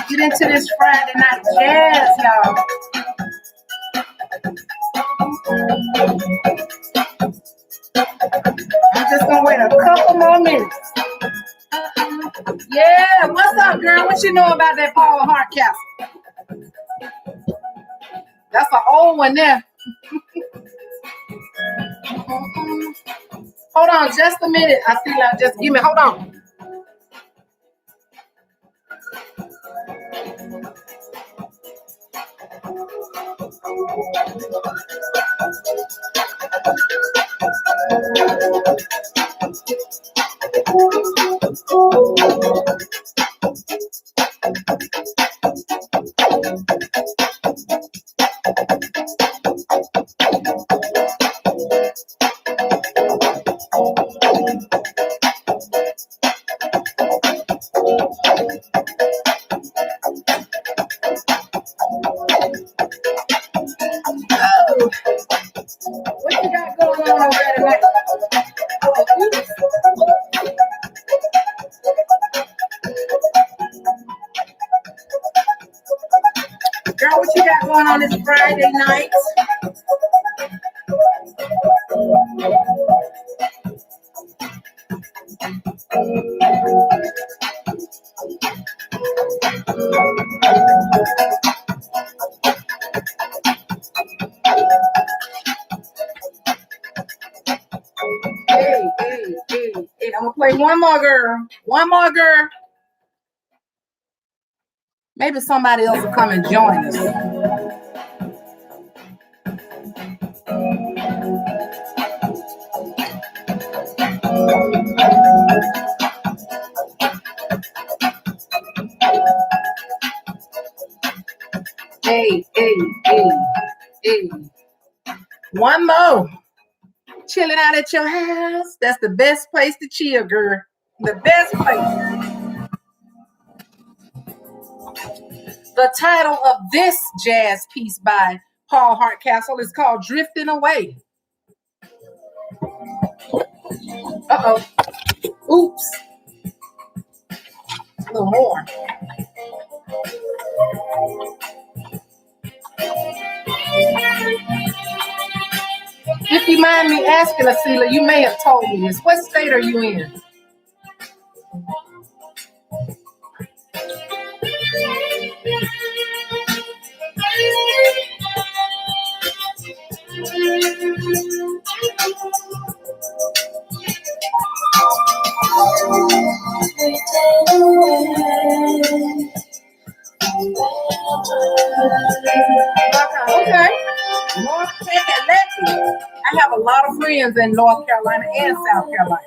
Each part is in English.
Get into this Friday night jazz, y'all. I'm just gonna wait a couple more minutes. Yeah, what's up, girl? What you know about that Paul Hardcastle? That's an old one there. Hold on just a minute. I see that. Just give me, hold on. What you got going on over there tonight? Girl, what you got going on this Friday night? Hey, I'm gonna play one more, girl. One more, girl. Maybe somebody else will come and join us. Hey. One more. Chilling out at your house. That's the best place to chill, girl. The best place. The title of this jazz piece by Paul Hardcastle is called Drifting Away. Uh-oh. Oops. A little more. If you mind me asking, Asila, you may have told me this. What state are you in? friends in North Carolina and South Carolina.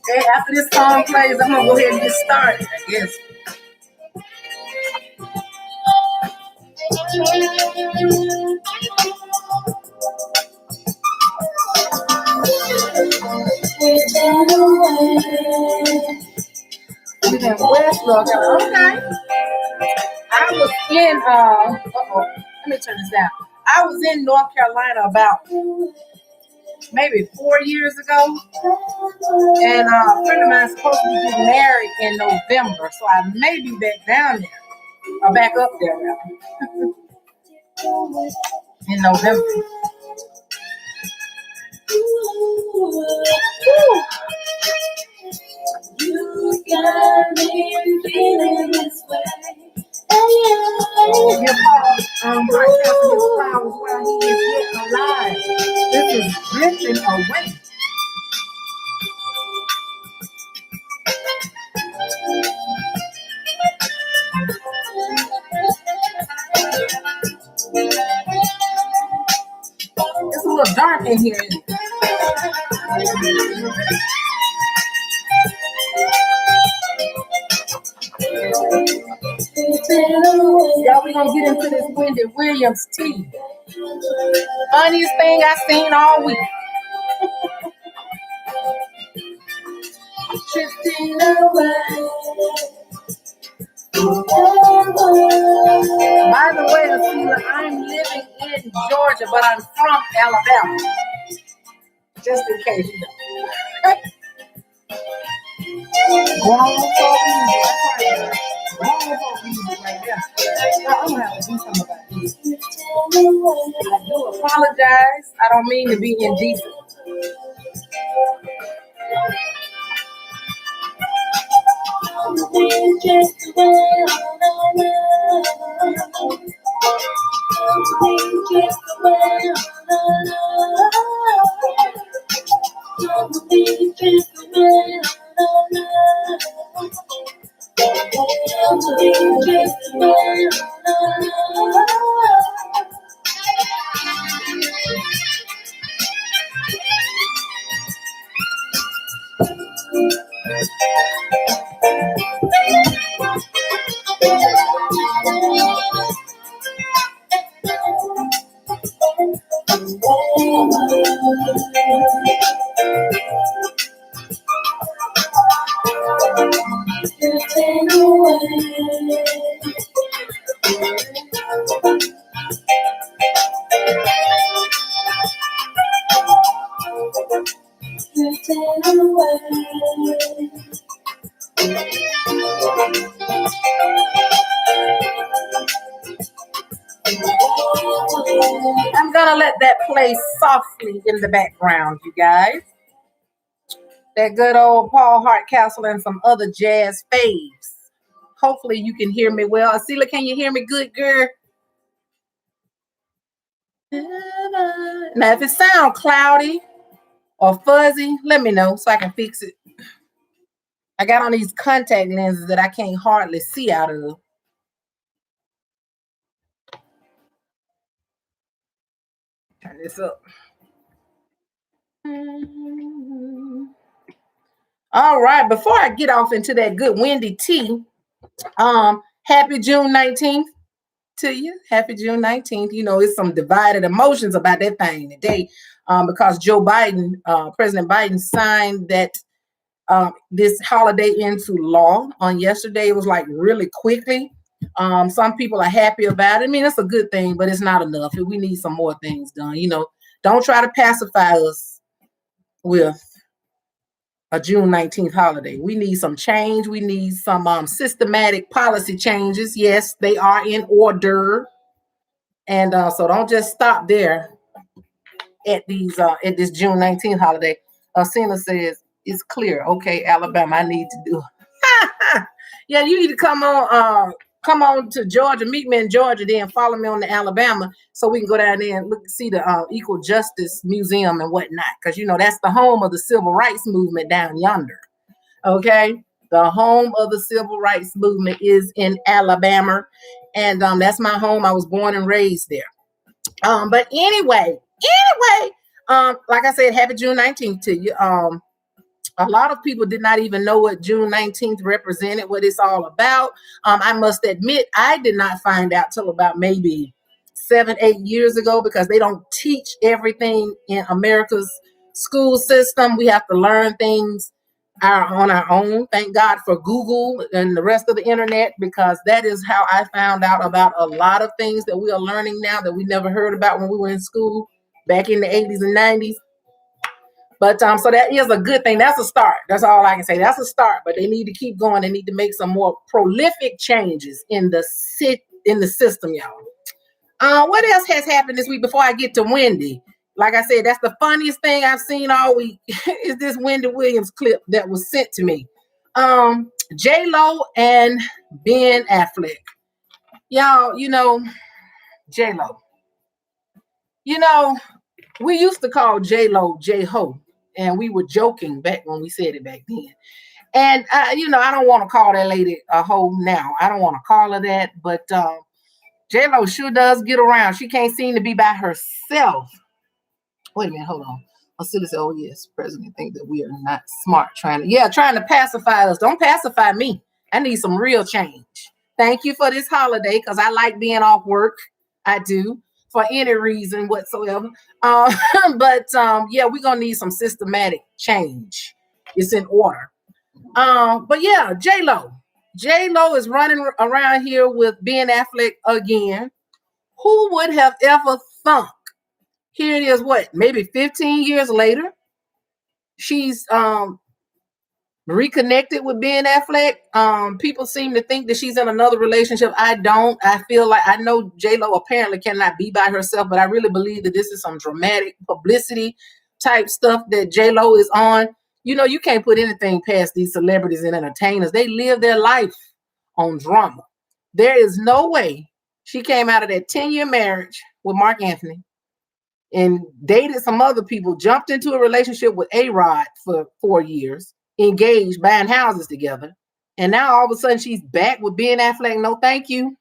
Okay, after this song plays, I'm gonna go ahead and get started, I guess. Westbrook. Okay. I was in let me turn this down. I was in North Carolina about maybe 4 years ago, and a friend of mine is supposed to be getting married in November, so I may be back down there or back up there now in November. You got me feeling this way. Your broadcasting his flowers while he is yet alive. This is drifting away. It's a little dark in here, isn't it? Y'all, we're gonna get into this Wendy Williams tea. Funniest thing I seen all week. Drifting away. By the way, Asila, I'm living in Georgia, but I'm from Alabama. Just in case you know. Grown folk music. Grown folk music right there. I'm gonna have to do something about this. I do apologize. I don't mean to be indecent. I'm gonna let that play softly in the background, you guys. That good old Paul Hardcastle and some other jazz faves. Hopefully you can hear me well. Asila, can you hear me good, girl? Now, if it sounds cloudy or fuzzy, let me know so I can fix it. I got on these contact lenses that I can't hardly see out of. Turn this up. All right, before I get off into that good Wendy tea, happy June 19th to you. Happy June 19th. You know, it's some divided emotions about that thing today, because Joe Biden, President Biden signed that this holiday into law on yesterday. It was like really quickly. Some people are happy about it. I mean, it's a good thing, but it's not enough. We need some more things done. You know, don't try to pacify us with a June 19th holiday. We need some change. We need some systematic policy changes. Yes, they are in order. And so don't just stop there at this June 19th holiday. Cena says, it's clear. Okay, Alabama, I need to do. Yeah, you need to come on come on to Georgia, meet me in Georgia, then follow me on to Alabama so we can go down there and see the Equal Justice Museum and whatnot. Because, that's the home of the civil rights movement down yonder. Okay? The home of the civil rights movement is in Alabama. And that's my home. I was born and raised there. But anyway, like I said, happy June 19th to you. A lot of people did not even know what June 19th represented, what it's all about. I must admit, I did not find out till about maybe 7-8 years ago, because they don't teach everything in America's school system. We have to learn things on our own. Thank God for Google and the rest of the internet, because that is how I found out about a lot of things that we are learning now that we never heard about when we were in school back in the 80s and 90s. But so that is a good thing. That's a start. That's all I can say. That's a start. But they need to keep going. They need to make some more prolific changes in the system, y'all. What else has happened this week before I get to Wendy? Like I said, that's the funniest thing I've seen all week is this Wendy Williams clip that was sent to me. J-Lo and Ben Affleck. Y'all, J-Lo. We used to call J-Lo J-Ho, and we were joking back when we said it back then. And, I don't want to call that lady a hoe now. I don't want to call her that, but J-Lo sure does get around. She can't seem to be by herself. Wait a minute, hold on. City said, oh, yes, President think that we are not smart trying to pacify us. Don't pacify me. I need some real change. Thank you for this holiday, because I like being off work. I do, for any reason whatsoever. But we're going to need some systematic change. It's in order. But yeah, J-Lo. J-Lo is running around here with Ben Affleck again. Who would have ever thunk? Here it is, maybe 15 years later, she's reconnected with Ben Affleck. People seem to think that she's in another relationship. I don't. I feel like I know J-Lo apparently cannot be by herself, but I really believe that this is some dramatic publicity type stuff that J-Lo is on. You can't put anything past these celebrities and entertainers. They live their life on drama. There is no way she came out of that 10-year marriage with Mark Anthony and dated some other people, jumped into a relationship with A-Rod for 4 years, engaged, buying houses together. And now all of a sudden she's back with Ben Affleck. No, thank you.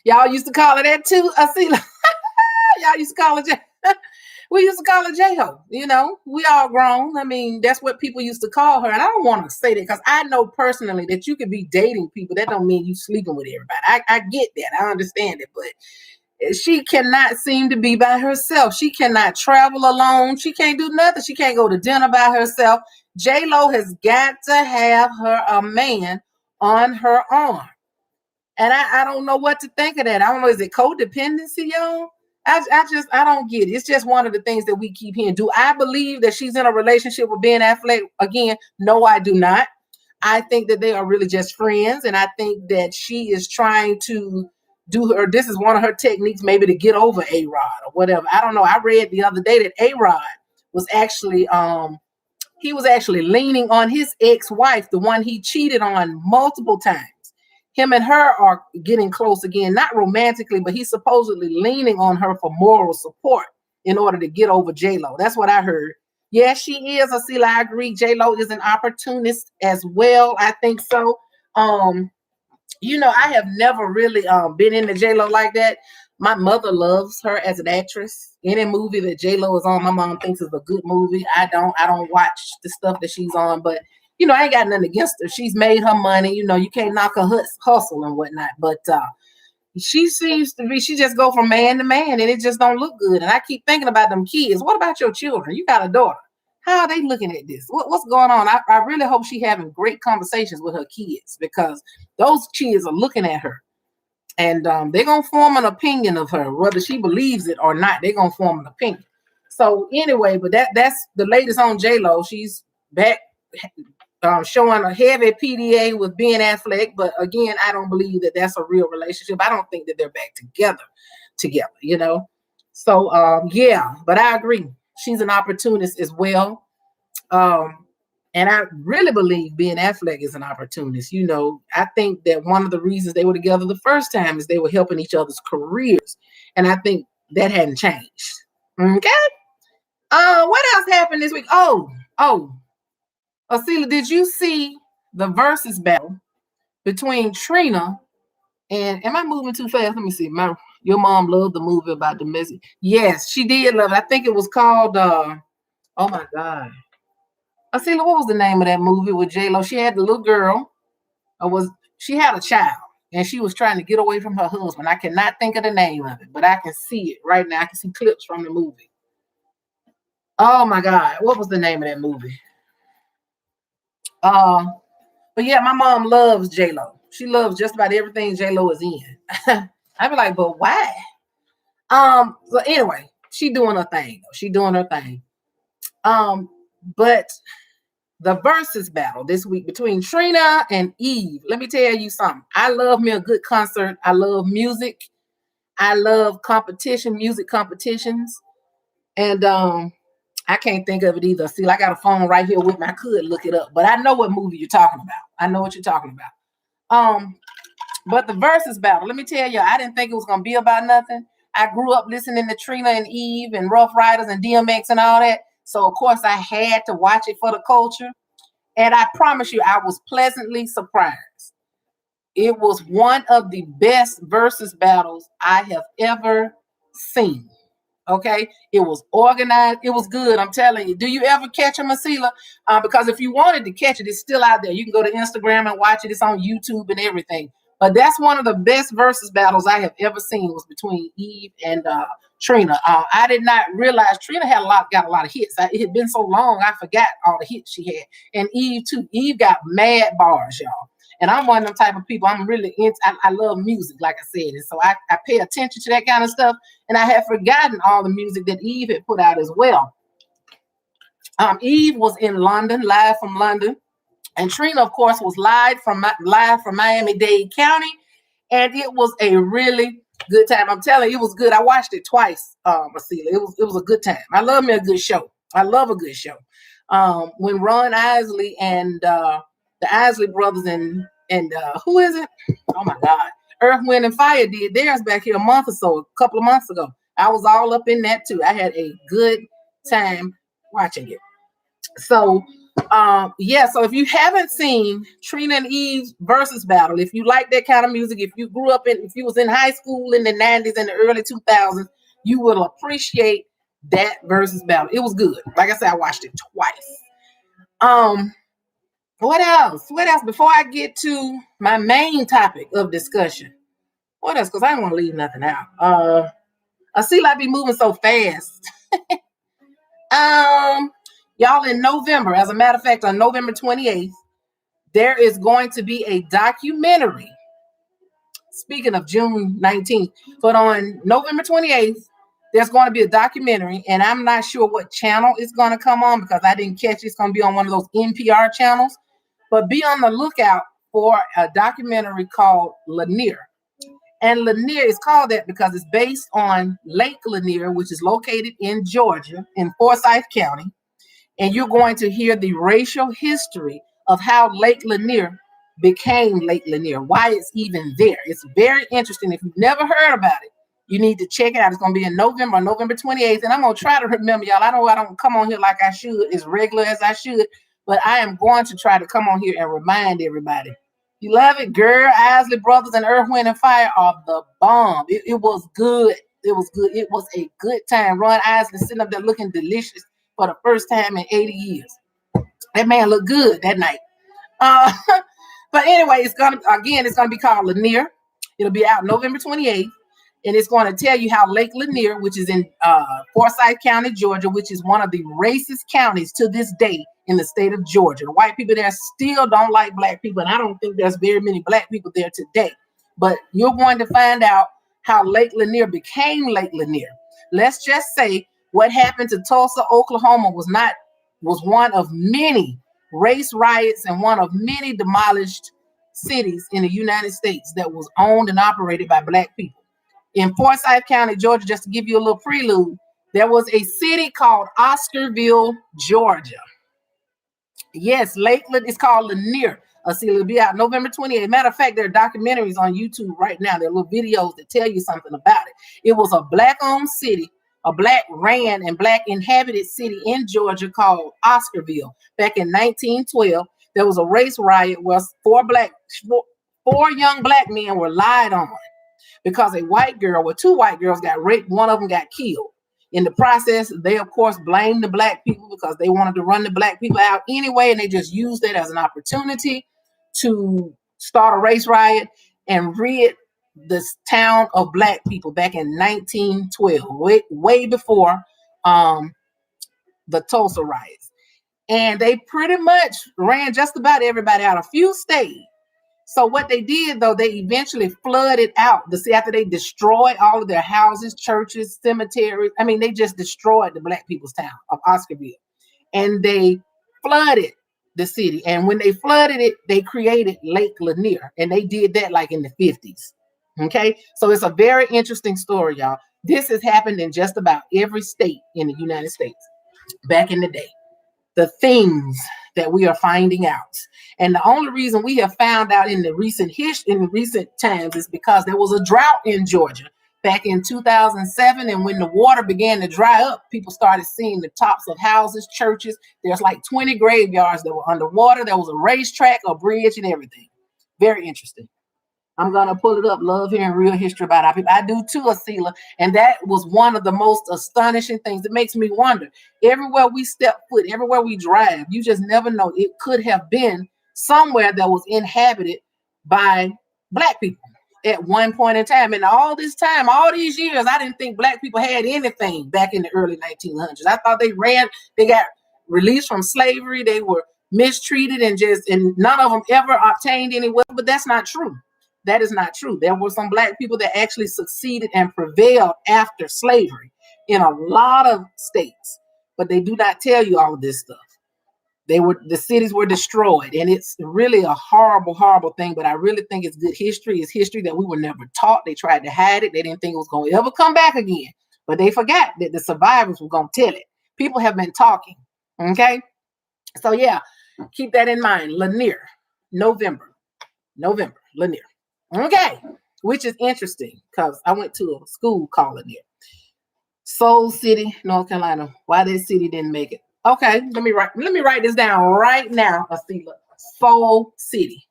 Y'all used to call her that too. I see. Y'all used to call her we used to call her J-Ho. We all grown. I mean, that's what people used to call her. And I don't want to say that, because I know personally that you could be dating people. That don't mean you sleeping with everybody. I get that. I understand it. But she cannot seem to be by herself. She cannot travel alone. She can't do nothing. She can't go to dinner by herself. J-Lo has got to have a man on her arm. And I don't know what to think of that. I don't know. Is it codependency, y'all? I don't get it. It's just one of the things that we keep hearing. Do I believe that she's in a relationship with Ben Affleck again? No, I do not. I think that they are really just friends. And I think that she is trying to this is one of her techniques, maybe to get over A-Rod or whatever. I don't know. I read the other day that A-Rod was actually leaning on his ex-wife, the one he cheated on multiple times. Him and her are getting close again, not romantically, but he's supposedly leaning on her for moral support in order to get over J-Lo. That's what I heard. Yes, she is. I agree. J-Lo is an opportunist as well. I think so. I have never really been into J-Lo like that. My mother loves her as an actress. Any movie that J-Lo is on, my mom thinks is a good movie. I don't watch the stuff that she's on, but I ain't got nothing against her. She's made her money. You can't knock her hustle and whatnot. But she seems to be, she just go from man to man, and it just don't look good. And I keep thinking about them kids. What about your children? You got a daughter. How are they looking at this? What's going on? I really hope she's having great conversations with her kids, because those kids are looking at her. And they're going to form an opinion of her, whether she believes it or not. They're going to form an opinion. So anyway, but that's the latest on J-Lo. She's back showing a heavy PDA with Ben Affleck. But again, I don't believe that that's a real relationship. I don't think that they're back together, So, but I agree. She's an opportunist as well. And I really believe Ben Affleck is an opportunist. You know, I think that one of the reasons they were together the first time is they were helping each other's careers. And I think that hadn't changed. Okay. What else happened this week? Asila, did you see the versus battle between Trina and am I moving too fast? Let me see. Your mom loved the movie about the message. Yes, she did love it. I think it was called oh my God. Asila, what was the name of that movie with J-Lo? She had the little girl, she had a child, and she was trying to get away from her husband. I cannot think of the name of it, but I can see it right now. I can see clips from the movie. Oh my God, what was the name of that movie? But yeah, my mom loves J-Lo. She loves just about everything J-Lo is in. I'd be like, but why? So anyway, she doing her thing. She doing her thing. But the versus battle this week between Trina and Eve. Let me tell you something. I love me a good concert. I love music. I love music competitions. And I can't think of it either. See, I got a phone right here with me. I could look it up, but I know what movie you're talking about. I know what you're talking about. But the versus battle, let me tell you, I didn't think it was gonna be about nothing. I grew up listening to Trina and Eve and Rough Riders and DMX and all that. So of course I had to watch it for the culture. And I promise you, I was pleasantly surprised. It was one of the best versus battles I have ever seen. Okay, it was organized. It was good. I'm telling you. Do you ever catch a Masila? Because if you wanted to catch it, it's still out there. You can go to Instagram and watch it. It's on YouTube and everything. But that's one of the best versus battles I have ever seen was between Eve and Trina. I did not realize Trina got a lot of hits. It had been so long, I forgot all the hits she had. And Eve too. Eve got mad bars, y'all. And I'm one of them type of people. I'm really into. I love music, like I said, and so I pay attention to that kind of stuff. And I had forgotten all the music that Eve had put out as well. Eve was in London, live from London, and Trina, of course, was live from Miami-Dade County, and it was a really good time. I'm telling you, it was good. I watched it twice, Marcela. It was a good time. I love me a good show. I love a good show. When Ron Isley and the Isley brothers and who is it? Oh my God. Earth, Wind, and Fire did theirs back here a couple of months ago. I was all up in that too. I had a good time watching it. So, so if you haven't seen Trina and Eve's versus battle, if you like that kind of music, if you was in high school in the 90s and the early 2000s, you will appreciate that versus battle. It was good. Like I said, I watched it twice. What else? Before I get to my main topic of discussion, what else? Because I don't want to leave nothing out. I see like be moving so fast. Y'all, in November, as a matter of fact, on November 28th, there is going to be a documentary. Speaking of June 19th, but on November 28th, there's going to be a documentary, and I'm not sure what channel it's going to come on because I didn't catch it. It's going to be on one of those NPR channels. But be on the lookout for a documentary called Lanier. And Lanier is called that because it's based on Lake Lanier, which is located in Georgia, in Forsyth County. And you're going to hear the racial history of how Lake Lanier became Lake Lanier, why it's even there. It's very interesting. If you've never heard about it, you need to check it out. It's going to be in November, on November 28th. And I'm going to try to remember, y'all. I know I don't come on here like I should, as regular as I should. But I am going to try to come on here and remind everybody. You love it, girl. Isley Brothers and Earth, Wind, and Fire are the bomb. It was good. It was good. It was a good time. Ron Isley sitting up there looking delicious for the first time in 80 years. That man looked good that night. But anyway, it's gonna be called Lanier. It'll be out November 28th. And it's going to tell you how Lake Lanier, which is in Forsyth County, Georgia, which is one of the racist counties to this day in the state of Georgia. The white people there still don't like black people, and I don't think there's very many black people there today. But you're going to find out how Lake Lanier became Lake Lanier. Let's just say what happened to Tulsa, Oklahoma was one of many race riots and one of many demolished cities in the United States that was owned and operated by black people. In Forsyth County, Georgia, just to give you a little prelude, there was a city called Oscarville, Georgia. Yes, Lakeland is called Lanier. See, it'll be out November 28th. Matter of fact, there are documentaries on YouTube right now. There are little videos that tell you something about it. It was a black-owned city, a black ran and black inhabited city in Georgia called Oscarville. Back in 1912, there was a race riot where four young black men were lied on because two white girls got raped. One of them got killed. In the process, they, of course, blamed the black people because they wanted to run the black people out anyway, and they just used it as an opportunity to start a race riot and rid this town of black people back in 1912, way before the Tulsa riots. And they pretty much ran just about everybody out. A few stayed. So what they did, though, they eventually flooded out the city after they destroyed all of their houses, churches, cemeteries. I mean, they just destroyed the black people's town of Oscarville. And they flooded the city. And when they flooded it, they created Lake Lanier. And they did that like in the 50s. Okay? So it's a very interesting story, y'all. This has happened in just about every state in the United States back in the day. The things that we are finding out. And the only reason we have found out in the recent times is because there was a drought in Georgia back in 2007. And when the water began to dry up, people started seeing the tops of houses, churches. There's like 20 graveyards that were underwater. There was a racetrack, a bridge, and everything. Very interesting. I'm going to pull it up. Love hearing real history about our people. I do too, Asila. And that was one of the most astonishing things. It makes me wonder. Everywhere we step foot, everywhere we drive, you just never know. It could have been somewhere that was inhabited by black people at one point in time. And all this time, all these years, I didn't think black people had anything back in the early 1900s. I thought they got released from slavery. They were mistreated and none of them ever obtained any wealth. But that's not true. That is not true. There were some black people that actually succeeded and prevailed after slavery in a lot of states, but they do not tell you all of this stuff. The cities were destroyed, and it's really a horrible, horrible thing, but I really think it's good history. It's history that we were never taught. They tried to hide it. They didn't think it was going to ever come back again, but they forgot that the survivors were going to tell it. People have been talking, okay? So yeah, keep that in mind. Lanier, November, Lanier. Okay, which is interesting because I went to a school called Lanier. Soul City, North Carolina. Why that city didn't make it? Okay, let me write this down right now, Asila. Soul City.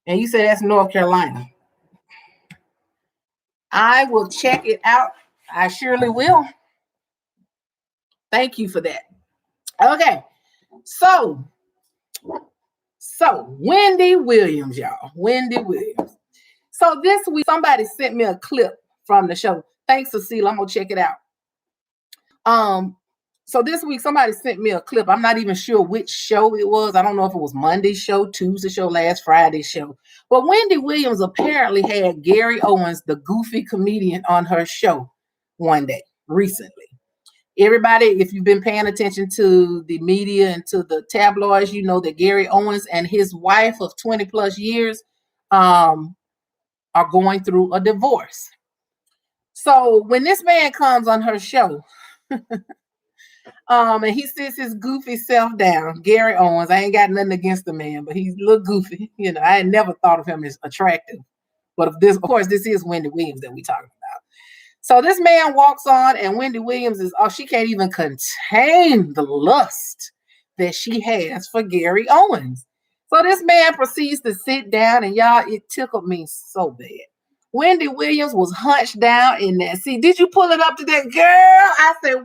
And you said that's North Carolina. I will check it out. I surely will. Thank you for that. Okay, so Wendy Williams, y'all. Wendy Williams. So this week, somebody sent me a clip from the show. Thanks, Cecilia. I'm gonna check it out. So this week, somebody sent me a clip. I'm not even sure which show it was. I don't know if it was Monday's show, Tuesday's show, last Friday's show. But Wendy Williams apparently had Gary Owens, the goofy comedian, on her show one day recently. Everybody, if you've been paying attention to the media and to the tabloids, you know that Gary Owens and his wife of 20 plus years are going through a divorce. So when this man comes on her show, and he sits his goofy self down, Gary Owens, I ain't got nothing against the man, but he's a little goofy. You know, I had never thought of him as attractive. But of course, this is Wendy Williams that we talking about. So this man walks on, and Wendy Williams she can't even contain the lust that she has for Gary Owens. So this man proceeds to sit down, and y'all, it tickled me so bad. Wendy Williams was hunched down in that seat. Did you pull it up to that girl? I said,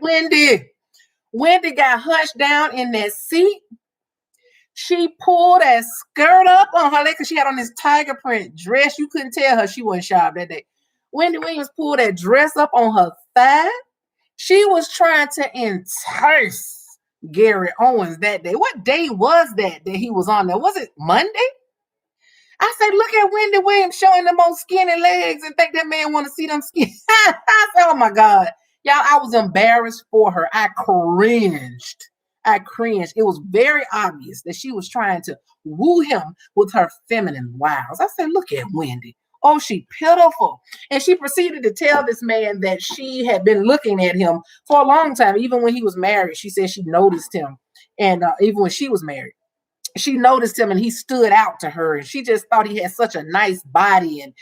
Wendy got hunched down in that seat. She pulled that skirt up on her leg because she had on this tiger print dress. You couldn't tell her she wasn't sharp that day. Wendy Williams pulled that dress up on her thigh. She was trying to entice Gary Owens that day. What day was that he was on there? Was it Monday? I said, look at Wendy Williams showing them old skinny legs and think that man want to see them skinny. I said, oh my God. Y'all, I was embarrassed for her. I cringed. It was very obvious that she was trying to woo him with her feminine wiles. I said, look at Wendy. Oh, she pitiful. And she proceeded to tell this man that she had been looking at him for a long time, even when he was married. She said she noticed him. And even when she was married, she noticed him and he stood out to her. And she just thought he had such a nice body. And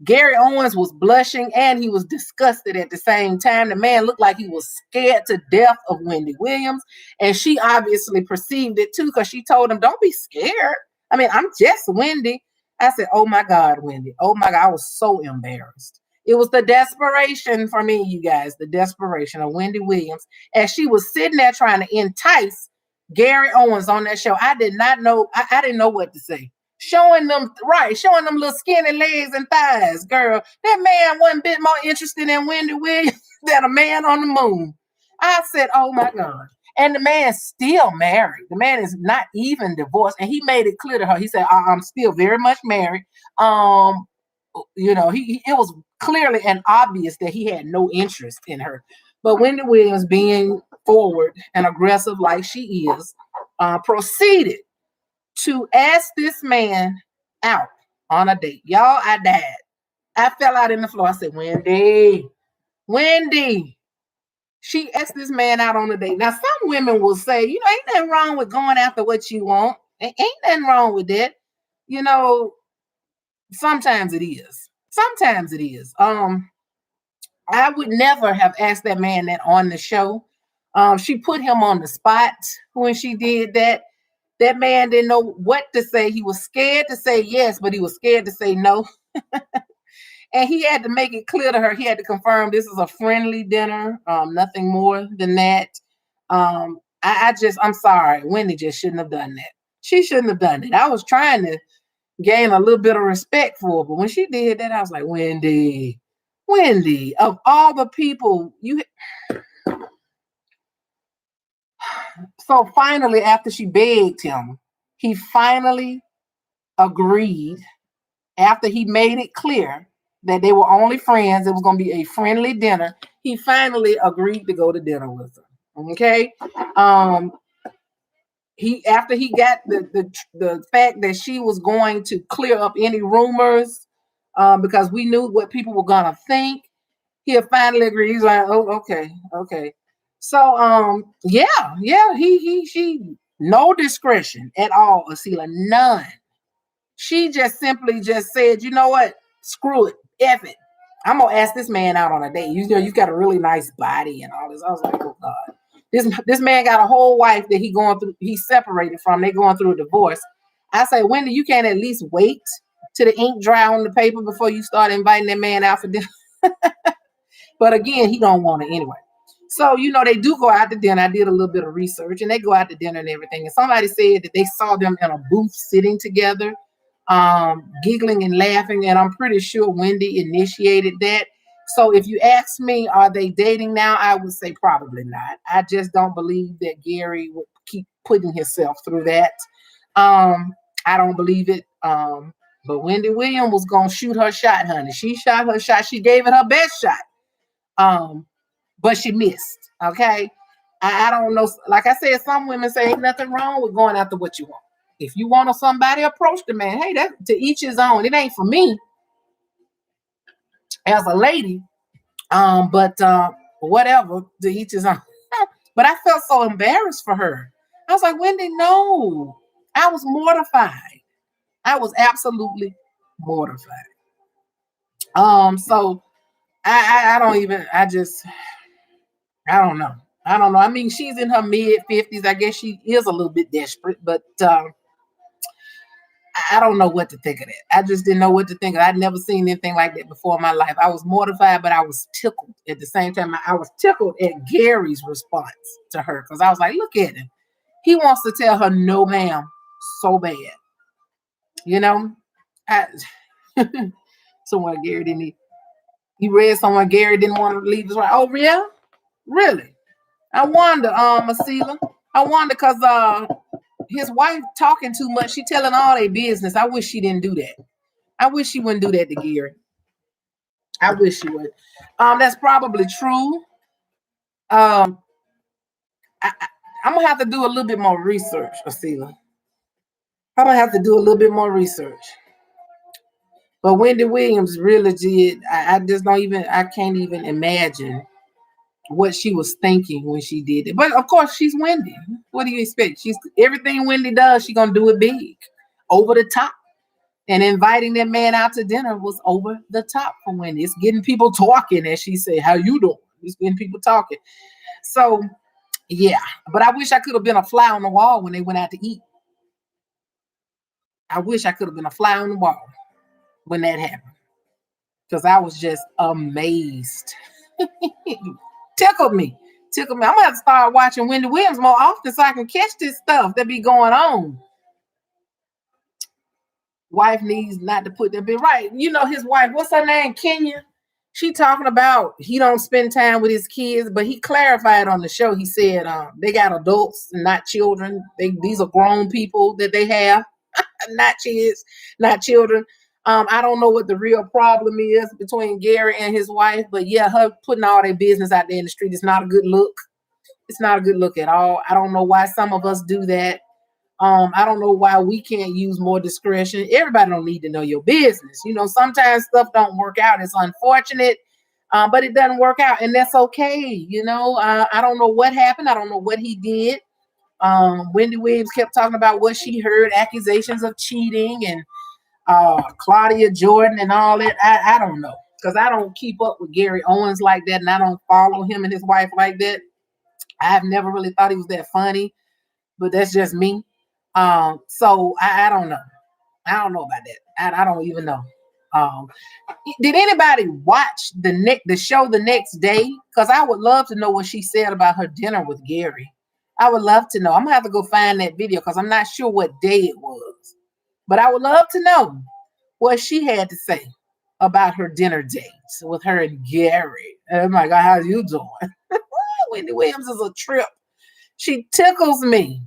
Gary Owens was blushing and he was disgusted at the same time. The man looked like he was scared to death of Wendy Williams. And she obviously perceived it too, because she told him, don't be scared. I mean, I'm just Wendy. I said, oh my God, Wendy. Oh my God. I was so embarrassed. It was the desperation for me, you guys, the desperation of Wendy Williams as she was sitting there trying to entice Gary Owens on that show. I did not know, I didn't know what to say. Showing them little skinny legs and thighs, girl. That man wasn't a bit more interested in Wendy Williams than a man on the moon. I said, oh my God. And the man still married. The man is not even divorced. And he made it clear to her. He said, I'm still very much married. It was clearly and obvious that he had no interest in her. But Wendy Williams, being forward and aggressive like she is, proceeded to ask this man out on a date. Y'all, I died. I fell out in the floor. I said, Wendy. She asked this man out on a date. Now, some women will say, ain't nothing wrong with going after what you want. Ain't nothing wrong with that. Sometimes it is. Sometimes it is. I would never have asked that man that on the show. She put him on the spot when she did that. That man didn't know what to say. He was scared to say yes, but he was scared to say no. And he had to make it clear to her. He had to confirm this is a friendly dinner, nothing more than that. I'm sorry. Wendy just shouldn't have done that. She shouldn't have done it. I was trying to gain a little bit of respect for her, but when she did that, I was like, Wendy, of all the people, So finally, after she begged him, he finally agreed. After he made it clear that they were only friends, it was going to be a friendly dinner. He finally agreed to go to dinner with her. Okay. After he got the fact that she was going to clear up any rumors, because we knew what people were gonna think, he finally agreed. He's like, oh, okay. So she no discretion at all, Asila, none. She just simply just said, you know what? Screw it. F it. I'm gonna ask this man out on a date. You've got a really nice body and all this. I was like, oh God. This man got a whole wife that he's separated from. They're going through a divorce. I say, Wendy, you can't at least wait till the ink dry on the paper before you start inviting that man out for dinner. But again, he don't want it anyway. So, they do go out to dinner. I did a little bit of research and they go out to dinner and everything. And somebody said that they saw them in a booth sitting together, giggling and laughing. And I'm pretty sure Wendy initiated that. So if you ask me, are they dating now? I would say probably not. I just don't believe that Gary would keep putting himself through that. I don't believe it. But Wendy Williams was going to shoot her shot, honey. She shot her shot. She gave it her best shot. But she missed. Okay. I don't know. Like I said, some women say ain't nothing wrong with going after what you want. If you want somebody, approach the man. Hey, that to each his own. It ain't for me as a lady. But whatever, to each his own. But I felt so embarrassed for her. I was like, Wendy, no. I was mortified. I was absolutely mortified. So I don't know. I mean, she's in her mid-50s. I guess she is a little bit desperate, but I don't know what to think of that. I just didn't know what to think of. I'd never seen anything like that before in my life. I was mortified, but I was tickled at the same time. I was tickled at Gary's response to her because I was like, look at him. He wants to tell her no, ma'am, so bad. Somewhere Gary didn't. He read somewhere Gary didn't want to leave his wife. Oh, yeah? Really? I wonder, Asila. I wonder because his wife talking too much. She telling all their business. I wish she didn't do that. I wish she wouldn't do that to Gary. I wish she would. That's probably true. I'm gonna have to do a little bit more research, Asila. I'm gonna have to do a little bit more research. But Wendy Williams really did. I just don't even. I can't even imagine what she was thinking when she did it. But of course, she's Wendy. What do you expect? She's everything Wendy does. She's gonna do it big, over the top. And inviting that man out to dinner was over the top for Wendy. It's getting people talking, as she said. How you doing? It's getting people talking. So yeah, but I wish I could have been a fly on the wall when they went out to eat. I wish I could have been a fly on the wall when that happened, because I was just amazed. Tickled me. Tickled me. I'm gonna have to start watching Wendy Williams more often so I can catch this stuff that be going on. Wife needs not to put that bit right. You know his wife, what's her name? Kenya. She talking about he don't spend time with his kids, but he clarified on the show. He said they got adults and not children. These are grown people that they have, not kids, not children. I don't know what the real problem is between Gary and his wife, but yeah, her putting all their business out there in the street is not a good look. It's not a good look at all. I don't know why some of us do that. I don't know why we can't use more discretion. Everybody don't need to know your business. You know, sometimes stuff don't work out. It's unfortunate, but it doesn't work out, and that's okay. You know, I don't know what happened. I don't know what he did. Wendy Williams kept talking about what she heard, accusations of cheating, and Claudia Jordan and all that. I don't know, because I don't keep up with Gary Owens like that, and I don't follow him and his wife like that. I've never really thought he was that funny, but that's just me. So I don't know. I don't know about that. I don't even know. Um, did anybody watch the show the next day? Because I would love to know what she said about her dinner with Gary. I would love to know. I'm gonna have to go find that video because I'm not sure what day it was. But I would love to know what she had to say about her dinner dates with her and Gary. Oh my God, how you doing? Wendy Williams is a trip. She tickles me.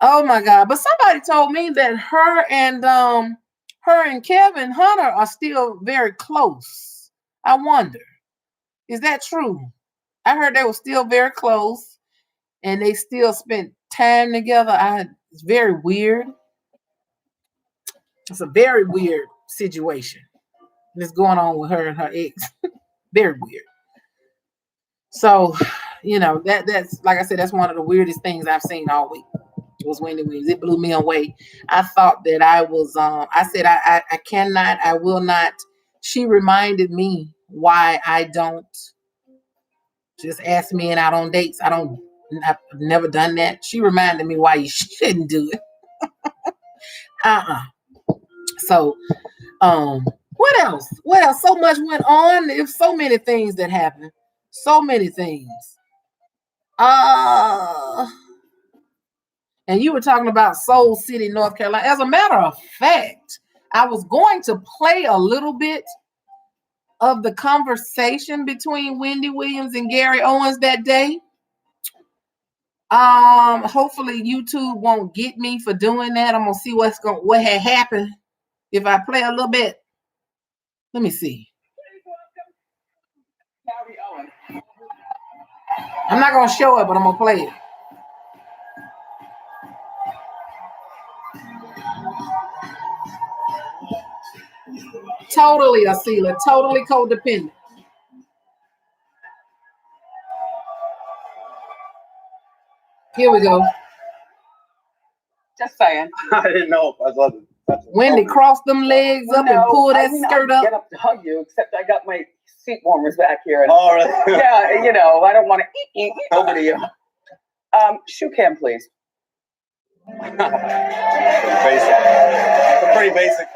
Oh my God. But somebody told me that her and Kevin Hunter are still very close. I wonder, is that true? I heard they were still very close and they still spent time together. It's very weird. It's a very weird situation that's going on with her and her ex. Very weird. So, you know, that's like I said, that's one of the weirdest things I've seen all week. Was Wendy Williams. It blew me away. I thought that I was I said I cannot, I will not. She reminded me why I don't just ask men out on dates. I've never done that. She reminded me why you shouldn't do it. So what else? What else? So much went on. There's so many things that happened. So many things. And you were talking about Soul City, North Carolina. As a matter of fact, I was going to play a little bit of the conversation between Wendy Williams and Gary Owens that day. Hopefully YouTube won't get me for doing that. I'm gonna see what had happened if I play a little bit. Let me see. Gary Owens. I'm not gonna show it, but I'm gonna play it. Totally a sealer, totally codependent. Here we go. Just saying. I didn't know. I love it. Wendy crossed them legs up and pulled that skirt up. I get up to hug you, except I got my seat warmers back here. And, oh, really? Yeah, you know, I don't want to over to you. Shoe cam, please. Basic. It's pretty basic.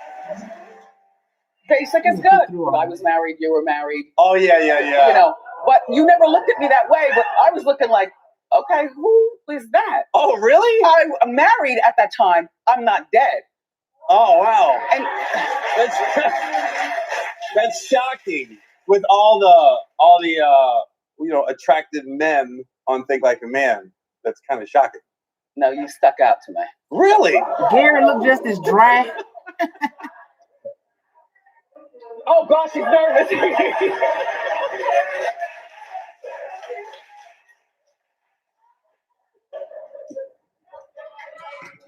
Basic is good. When I was married, you were married. Oh, yeah. You know, but you never looked at me that way, but I was looking like, okay, who is that? Oh, really? I'm married at that time. I'm not dead. Oh, wow. And that's shocking. With all the attractive men on Think Like a Man. That's kind of shocking. No, you stuck out to me. Really? Gary looked just as dry. Oh gosh, he's nervous.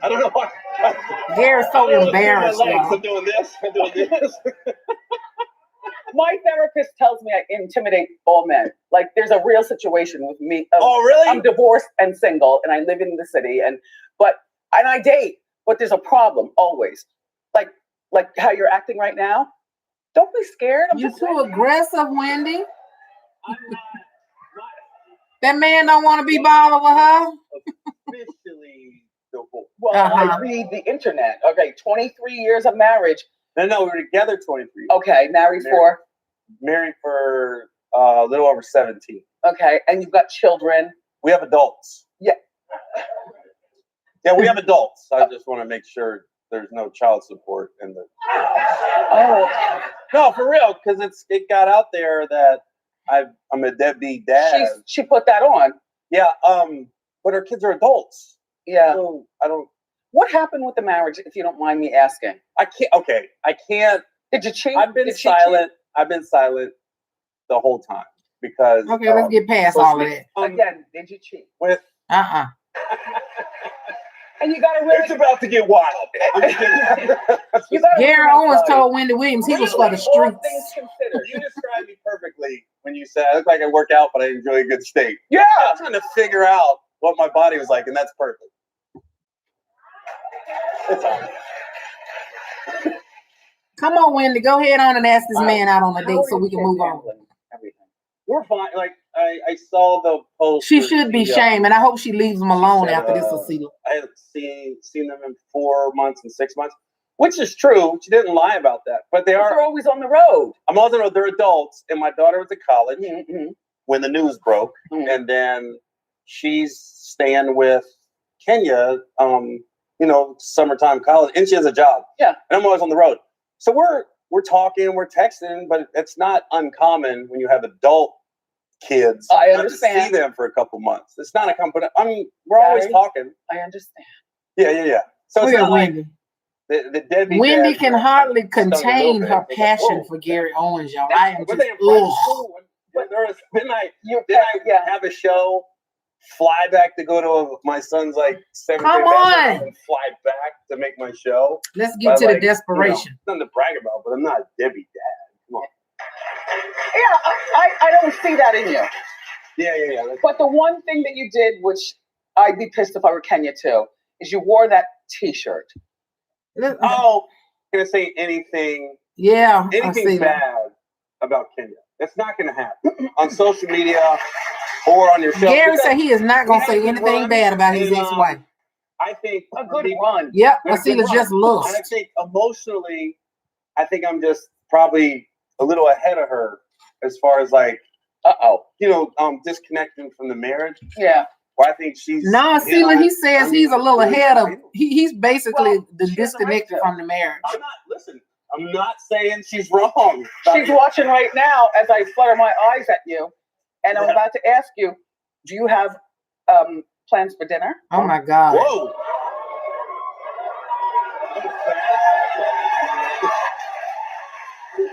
I don't know why. Gary's so I'm embarrassed. Y'all. I'm doing this. I'm doing this. My therapist tells me I intimidate all men. Like there's a real situation with me. Oh, really? I'm divorced and single, and I live in the city, and I date, but there's a problem always. Like how you're acting right now. Don't be scared. You're too aggressive, Wendy. That man don't want to be bothered with her. Officially divorced. Well, I read the internet. Okay, 23 years of marriage. No, we were together 23 years. Okay, married for a little over 17. Okay, and you've got children. We have adults. Yeah. Yeah, we have adults. I just want to make sure there's no child support in the. Oh. No, for real, because it got out there that I'm a deadbeat dad. She put that on. Yeah. But her kids are adults. Yeah. So I don't. What happened with the marriage, if you don't mind me asking? I can't. Okay, I can't. Did you cheat? I've been silent. I've been silent the whole time because. Okay, let's get past all of that. Again, did you cheat? With. And you gotta really. It's about to get wild. Gary Owens told Wendy Williams he was for the streets. You described me perfectly when you said I look like I work out, but I enjoy a good steak. Yeah. I'm trying to figure out what my body was like, and that's perfect. It's all right. Come on, Wendy. Go ahead on and ask this man out on a date so we can move on. Everything. We're fine. Like I saw the post. She should be shamed, and I hope she leaves him alone after this, Cecilia. I haven't seen them in 4 months and 6 months, which is true. She didn't lie about that, but they're always on the road. I'm on the road. They're adults, and my daughter was at college when the news broke, and then she's staying with Kenya. Summertime college, and she has a job. Yeah, and I'm always on the road. So we're talking, we're texting, but it's not uncommon when you have adult kids. I understand. To see them for a couple months. It's not a company. I mean, we're always talking. I understand. Yeah. So it's not Wendy. Like the deadbeat. Wendy can hardly contain her passion for Gary Owens, y'all. I am just Didn't I have a show? Fly back to go to my son's like 7th Come on, and fly back to make my show. Let's get to the desperation. Nothing to brag about, but I'm not a deadbeat dad. Come on. Yeah, I don't see that in you. Yeah. But the one thing that you did, which I'd be pissed if I were Kenya too, is you wore that T-shirt. Oh, can I say anything? Yeah, anything bad about Kenya? That's not going to happen on social media. Or on your show. Gary said he is not going to say anything bad about his ex-wife. I think a good one. Yep, Marcela just lost. And I think emotionally, I'm just probably a little ahead of her as far as like, disconnecting from the marriage. Yeah. Well, I think she's. No, Marcela, he says he's a little ahead of. He's basically disconnected from the marriage. I'm not saying she's wrong. She's watching right now as I flutter my eyes at you. And I'm about to ask you, do you have plans for dinner? Oh, my God. Whoa.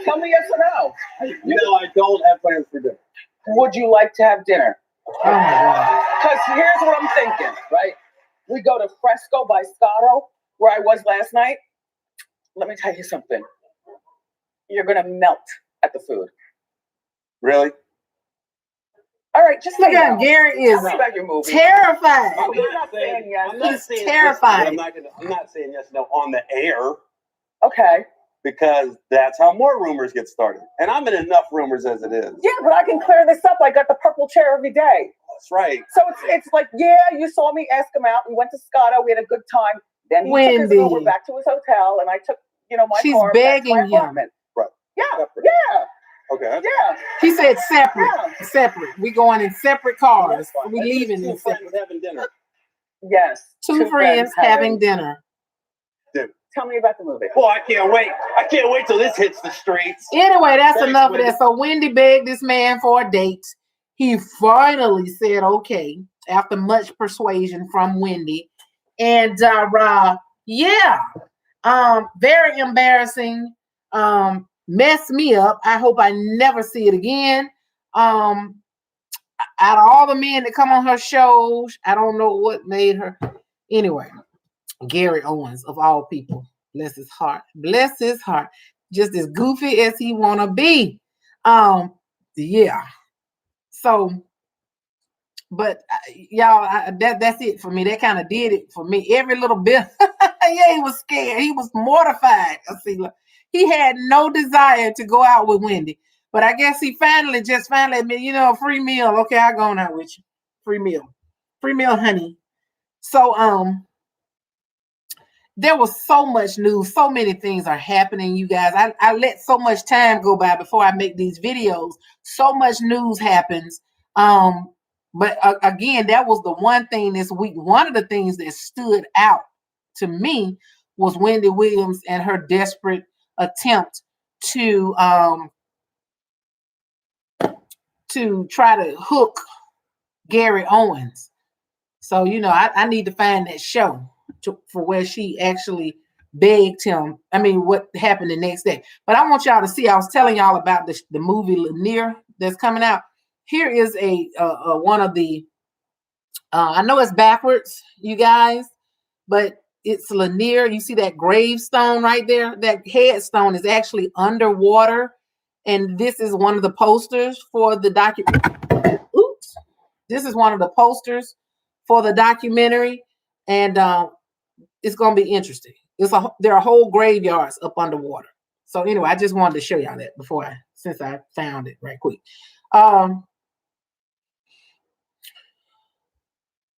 Tell me yes or no. No, I don't have plans for dinner. Would you like to have dinner? Oh, my God. Because here's what I'm thinking, right? We go to Fresco by Scotto, where I was last night. Let me tell you something. You're going to melt at the food. Really? All right, just look at Gary is terrified. He's terrified. I'm not saying yes, no on the air. Okay. Because that's how more rumors get started. And I'm in enough rumors as it is. Yeah, but I can clear this up. I got the purple chair every day. That's right. So it's like, yeah, you saw me ask him out. We went to Scotto. We had a good time. Then he took his Uber back to his hotel, and I took, my car back to my apartment. Right. Yeah, separate. Yeah. Okay. Yeah. She said separate. Yeah. Separate. We going in separate cars. We leaving in separate. Having dinner. Yes. Two friends having dinner. Tell me about the movie. Well, I can't wait. I can't wait till this hits the streets. Anyway, that's enough of that. So Wendy begged this man for a date. He finally said okay after much persuasion from Wendy. And very embarrassing. Messed me up. I hope I never see it again. Out of all the men that come on her shows, I don't know what made her. Anyway, Gary Owens, of all people. Bless his heart. Bless his heart. Just as goofy as he wanna be. Yeah. So, but y'all, that's it for me. That kind of did it for me. Every little bit. Yeah, he was scared. He was mortified. He had no desire to go out with Wendy. But I guess he finally admitted, free meal. Okay, I'll go on out with you. Free meal. Free meal, honey. So, there was so much news. So many things are happening, you guys. I let so much time go by before I make these videos. So much news happens. But again, that was the one thing this week. One of the things that stood out to me was Wendy Williams and her desperate attempt to try to hook Gary Owens. So, I need to find that show for where she actually begged him. I mean, what happened the next day. But I want y'all to see, I was telling y'all about the movie Lanier that's coming out. Here is one of the, I know it's backwards, you guys, but it's Lanier. You see that gravestone right there? That headstone is actually underwater. And this is one of the posters for the documentary. Oops. This is one of the posters for the documentary. And it's going to be interesting. There are whole graveyards up underwater. So anyway, I just wanted to show y'all that since I found it right quick.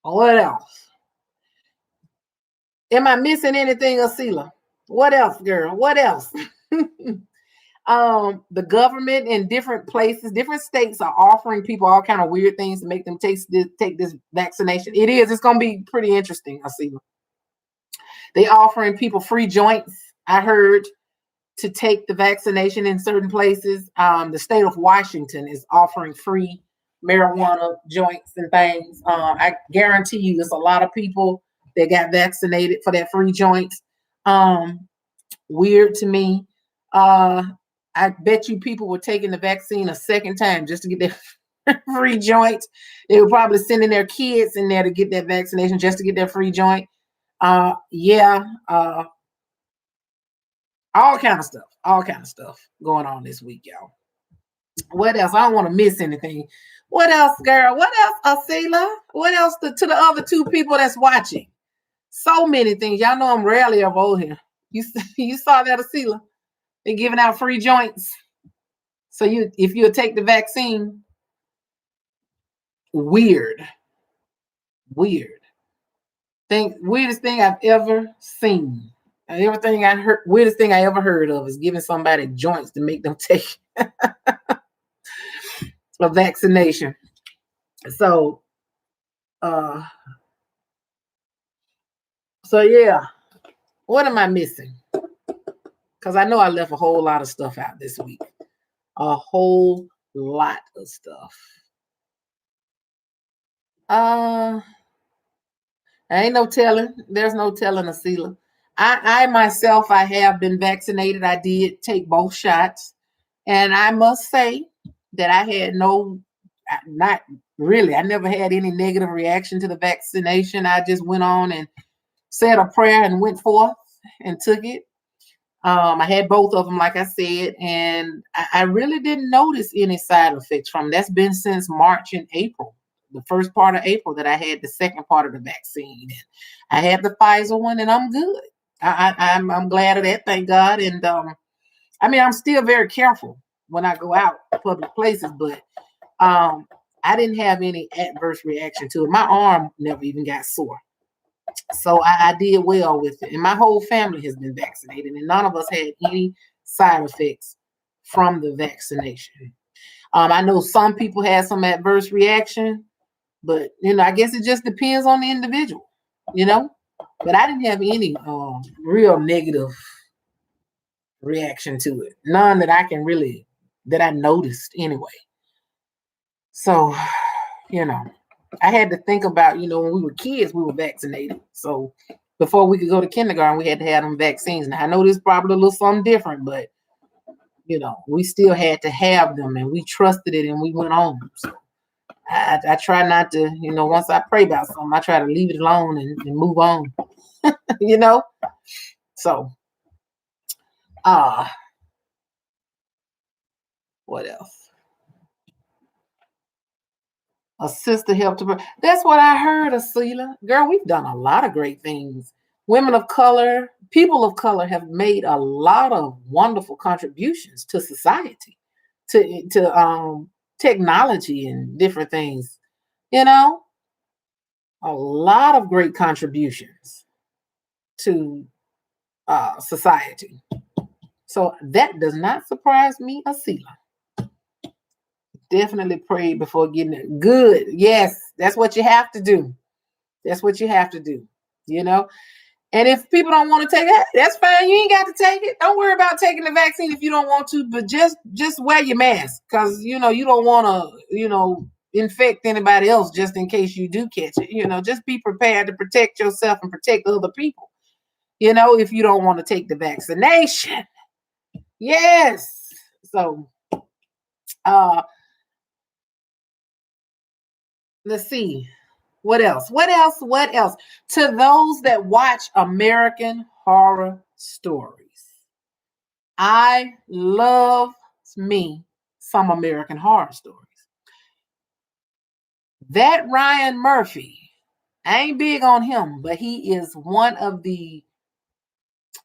What else? Am I missing anything, Asila? What else, girl? What else? The government in different places, different states are offering people all kind of weird things to make them take this vaccination. It's going to be pretty interesting, Asila. They offering people free joints, I heard, to take the vaccination in certain places. The state of Washington is offering free marijuana joints and things. I guarantee you there's a lot of people that got vaccinated for that free joints. Weird to me. I bet you people were taking the vaccine a second time just to get their free joints. They were probably sending their kids in there to get that vaccination just to get their free joint. All kind of stuff going on this week, y'all. What else? I don't want to miss anything. What else, girl? What else, Asila? What else to the other two people that's watching? So many things. Y'all know I'm rarely over here. You saw that, Asila? They're giving out free joints. So if you'll take the vaccine, weirdest thing I've ever seen. Everything I heard, weirdest thing I ever heard of is giving somebody joints to make them take a vaccination. So yeah, what am I missing? Because I know I left a whole lot of stuff out this week. A whole lot of stuff. Ain't no telling. There's no telling, Asila. I myself, I have been vaccinated. I did take both shots. And I must say that I had not really, I never had any negative reaction to the vaccination. I just went on and said a prayer and went forth and took it. I had both of them, like I said, and I really didn't notice any side effects from them. That's been since March and April. The first part of April that I had the second part of the vaccine. And I had the Pfizer one, and I'm good. I'm glad of that, thank God. And I'm still very careful when I go out to public places, but I didn't have any adverse reaction to it. My arm never even got sore. So I did well with it. And my whole family has been vaccinated, and none of us had any side effects from the vaccination. I know some people had some adverse reaction, but I guess it just depends on the individual, But I didn't have any real negative reaction to it. None that that I noticed anyway. So, I had to think about, when we were kids, we were vaccinated. So before we could go to kindergarten, we had to have them vaccines. Now I know this is probably a little something different, but we still had to have them, and we trusted it, and we went on. So I try not to, once I pray about something, I try to leave it alone and move on. you know? So, what else? A sister helped her. That's what I heard, Asila. Girl, we've done a lot of great things. Women of color, people of color have made a lot of wonderful contributions to society, to technology and different things. You know, a lot of great contributions to society. So that does not surprise me, Asila. Definitely pray before getting it. Good. Yes, that's what you have to do. That's what you have to do. You know, and if people don't want to take it, that's fine. You ain't got to take it. Don't worry about taking the vaccine if you don't want to, but just wear your mask, because you don't want to infect anybody else just in case you do catch it. Just be prepared to protect yourself and protect other people. If you don't want to take the vaccination. Yes. So let's see. What else? To those that watch American Horror Stories, I love me some American Horror Stories. That Ryan Murphy, I ain't big on him, but he is one of the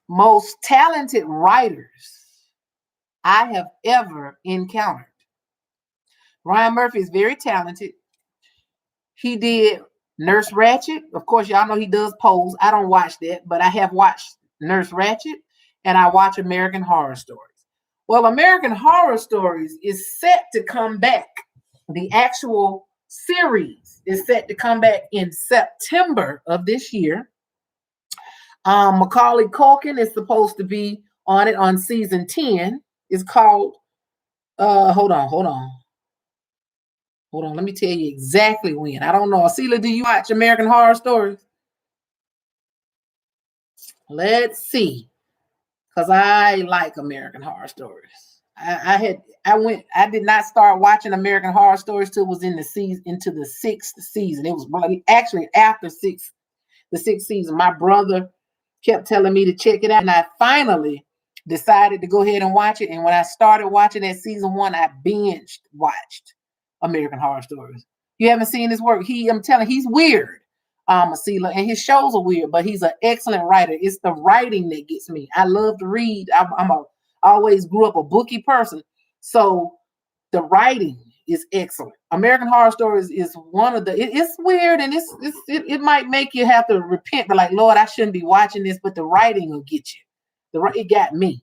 most talented writers I have ever encountered. Ryan Murphy is very talented. He did Nurse Ratched. Of course, y'all know he does Pose. I don't watch that, but I have watched Nurse Ratched, and I watch American Horror Stories. Well, American Horror Stories is set to come back. The actual series is set to come back in September of this year. Macaulay Culkin is supposed to be on it on season 10. It's called, hold on. Let me tell you exactly when. I don't know. Asila, do you watch American Horror Stories? Let's see. Because I like American Horror Stories. I did not start watching American Horror Stories till it was into the 6th season. It was actually after the 6th season. My brother kept telling me to check it out, and I finally decided to go ahead and watch it. And when I started watching that season 1, I binged watched American Horror Stories. You haven't seen his work. I'm telling you, he's weird, Asila, and his shows are weird, but he's an excellent writer. It's the writing that gets me. I love to read. I always grew up a booky person, so the writing is excellent. American Horror Stories is one of the. It's weird, and it might make you have to repent, but like, Lord, I shouldn't be watching this, but the writing will get you. It got me,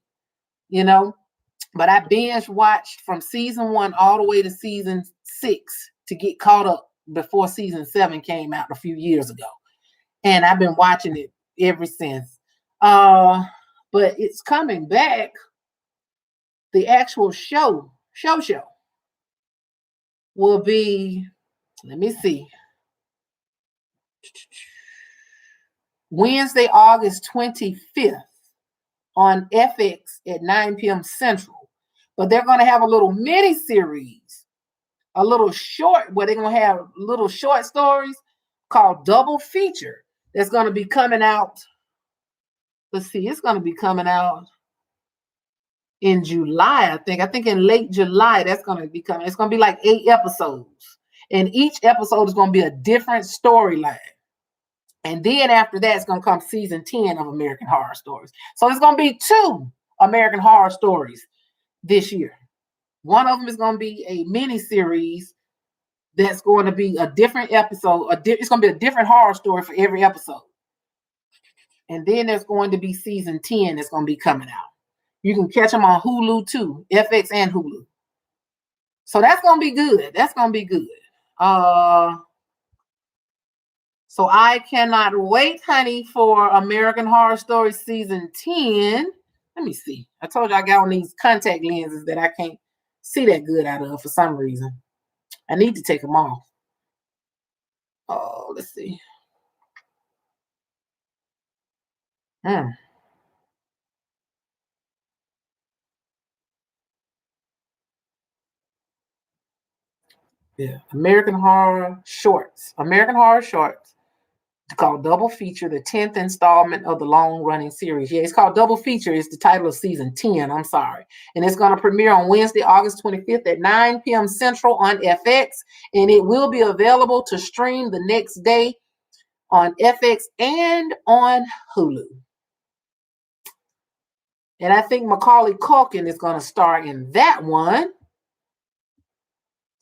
But I binge watched from season 1 all the way to season 6 to get caught up before season 7 came out a few years ago. And I've been watching it ever since. But it's coming back. The actual show will be, let me see, Wednesday, August 25th on FX at 9 p.m. Central. But they're going to have a little mini series, a little short, where they're going to have little short stories called Double Feature. That's going to be coming out. Let's see, it's going to be coming out in July, I think. I think in late July, that's going to be coming. It's going to be like 8 episodes. And each episode is going to be a different storyline. And then after that, it's going to come season 10 of American Horror Stories. So it's going to be 2 American Horror Stories this year. One of them is going to be a mini series that's going to be a different episode. It's going to be a different horror story for every episode. And then there's going to be season 10 that's going to be coming out. You can catch them on Hulu too, FX and Hulu. So that's going to be good. So I cannot wait, honey, for American Horror Story season 10. Let me see. I told you I got on these contact lenses that I can't see that good out of for some reason. I need to take them off. Oh, let's see. Yeah, American Horror Shorts. called Double Feature, the 10th installment of the long-running series. Yeah, it's called Double Feature. It's the title of season 10. I'm sorry. And it's going to premiere on Wednesday, August 25th at 9 p.m. Central on FX. And it will be available to stream the next day on FX and on Hulu. And I think Macaulay Culkin is going to star in that one.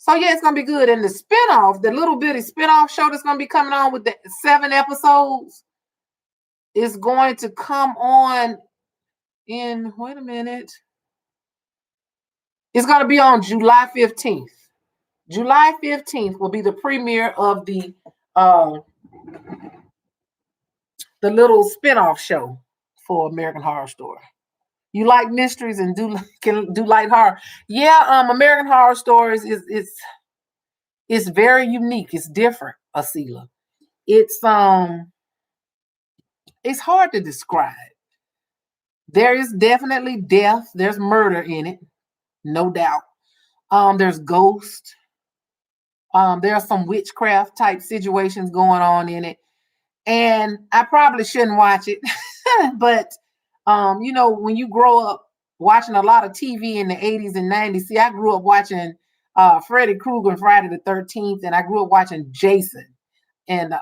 So, yeah, it's going to be good. And the spinoff, the little bitty spinoff show that's going to be coming on with the 7 episodes is going to come on in, wait a minute. It's going to be on July 15th. July 15th will be the premiere of the little spinoff show for American Horror Story. You like mysteries and can do light horror. Yeah, American Horror Stories is very unique. It's different, Asila. It's hard to describe. There is definitely death. There's murder in it, no doubt. There's ghosts. There are some witchcraft type situations going on in it. And I probably shouldn't watch it, but you know, when you grow up watching a lot of TV in the 80s and 90s, see, I grew up watching Freddy Krueger and Friday the 13th, and I grew up watching Jason and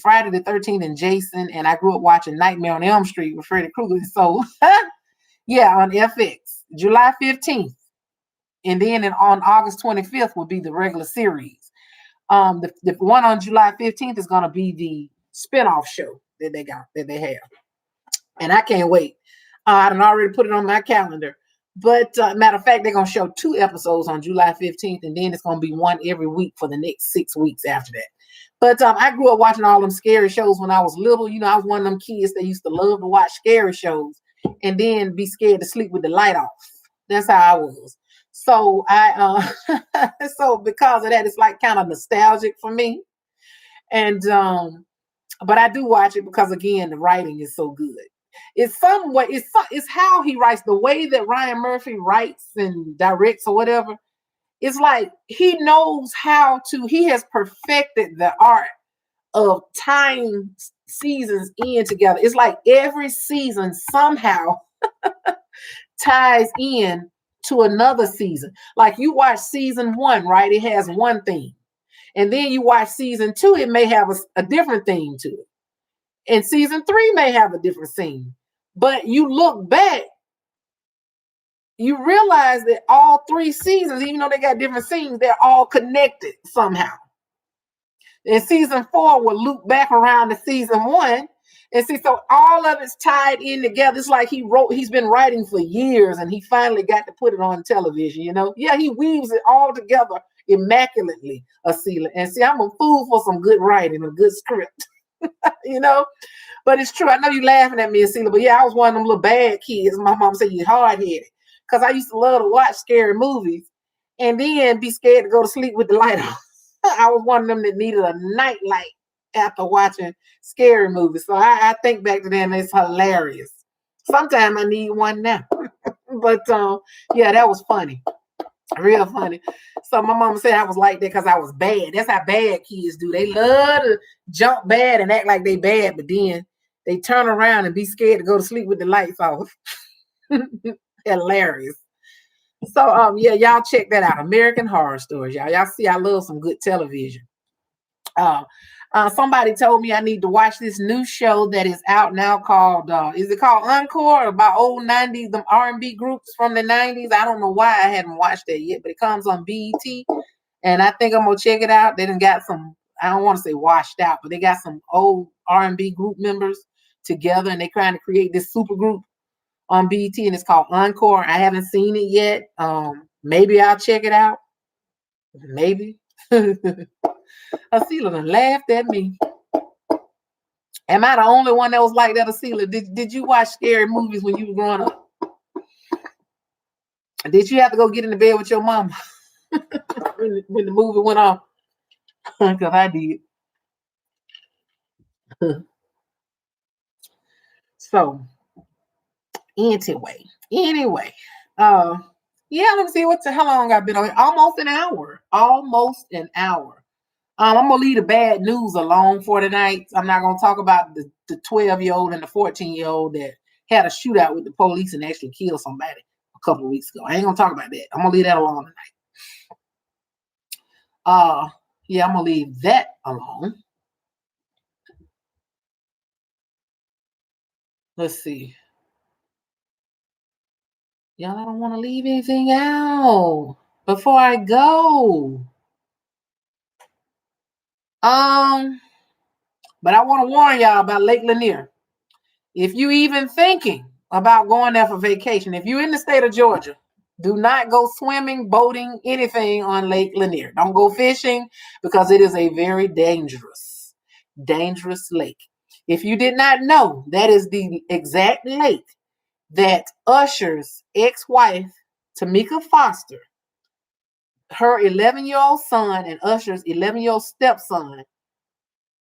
Friday the 13th and Jason, and I grew up watching Nightmare on Elm Street with Freddy Krueger. So yeah, on FX, July 15th. And then on August 25th will be the regular series. The one on July 15th is going to be the spinoff show that they have. And I can't wait. I done already put it on my calendar. But matter of fact, they're going to show 2 episodes on July 15th, and then it's going to be one every week for the next 6 weeks after that. But I grew up watching all them scary shows when I was little. You know, I was one of them kids that used to love to watch scary shows and then be scared to sleep with the light off. That's how I was. So so because of that, it's like kind of nostalgic for me. And but I do watch it because, again, the writing is so good. It's how he writes, the way that Ryan Murphy writes and directs or whatever. It's like he has perfected the art of tying seasons in together. It's like every season somehow ties in to another season. Like you watch season 1, right? It has one theme. And then you watch season 2, it may have a different theme to it. And season 3 may have a different scene. But you look back, you realize that all 3 seasons, even though they got different scenes, they're all connected somehow. And season 4 will loop back around to season 1. And see, so all of it's tied in together. It's like he's been writing for years and he finally got to put it on television, you know? Yeah, he weaves it all together immaculately, Asila. And see, I'm a fool for some good writing, a good script, you know? But it's true. I know you're laughing at me, Asila, but yeah, I was one of them little bad kids. My mom said you're hard-headed because I used to love to watch scary movies and then be scared to go to sleep with the light on. I was one of them that needed a night light after watching scary movies. So I think back to that and it's hilarious. Sometimes I need one now. But yeah, that was funny. Real funny. So my mama said I was like that because I was bad. That's how bad kids do. They love to jump bad and act like they bad, but then they turn around and be scared to go to sleep with the lights off. Hilarious. So yeah, y'all check that out. American Horror Stories, y'all. Y'all see I love some good television. Somebody told me I need to watch this new show that is out now called, is it called Encore? About old 90s, the R&B groups from the 90s. I don't know why I haven't watched that yet, but it comes on BET. And I think I'm going to check it out. They done got some, I don't want to say washed out, but they got some old R&B group members together and they're trying to create this super group on BET and it's called Encore. I haven't seen it yet. Maybe I'll check it out. Maybe. Asila done laughed at me. Am I the only one that was like that, Asila? Did you watch scary movies when you were growing up? Did you have to go get in the bed with your mama when the movie went off? Because I did. So, anyway. Yeah, let me see how long I've been on here. Almost an hour. I'm gonna leave the bad news alone for tonight. I'm not gonna talk about the 12-year-old and the 14-year-old that had a shootout with the police and actually killed somebody a couple of weeks ago. I ain't gonna talk about that. I'm gonna leave that alone tonight. Yeah, I'm gonna leave that alone. Let's see. Y'all, I don't want to leave anything out before I go. But I want to warn y'all about Lake Lanier. If you even thinking about going there for vacation, if you're in the state of Georgia, do not go swimming, boating, anything on Lake Lanier. Don't go fishing because it is a very dangerous lake. If you did not know, that is the exact lake that Usher's ex-wife, Tamika Foster, her 11-year-old son and Usher's 11-year-old stepson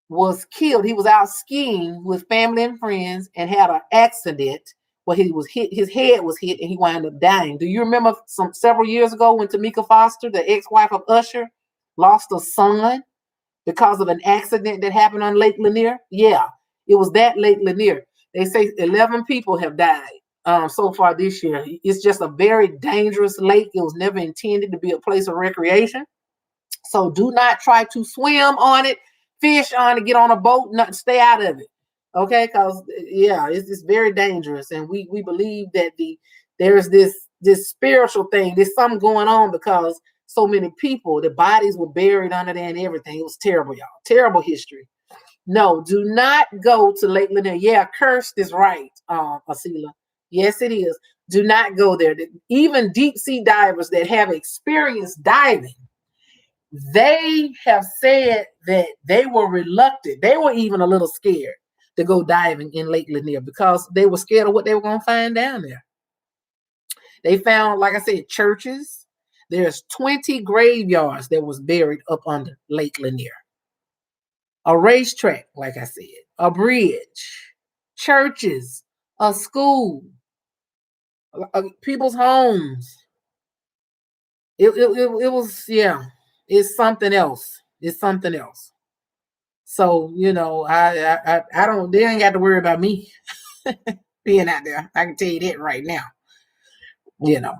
was killed. He was out skiing with family and friends and had an accident where he was hit, his head was hit, and he wound up dying. Do you remember several years ago when Tamika Foster, the ex-wife of Usher, lost a son because of an accident that happened on Lake Lanier? Yeah, it was that Lake Lanier. They say 11 people have died so far this year. It's just a very dangerous lake. It was never intended to be a place of recreation. So do not try to swim on it, fish on it, get on a boat, stay out of it. Okay, because yeah, it's very dangerous. And we believe that there's this spiritual thing, there's something going on because so many people, the bodies were buried under there and everything. It was terrible, y'all. Terrible history. No, do not go to Lake Lanier. Yeah, cursed is right, Asila. Yes, it is. Do not go there. Even deep sea divers that have experienced diving, they have said that they were reluctant. They were even a little scared to go diving in Lake Lanier because they were scared of what they were going to find down there. They found, like I said, churches. There's 20 graveyards that was buried up under Lake Lanier. A racetrack, like I said, a bridge, churches, a school, people's homes. It was, yeah, it's something else. It's something else. So, you know, I don't, they ain't got to worry about me being out there. I can tell you that right now. You know,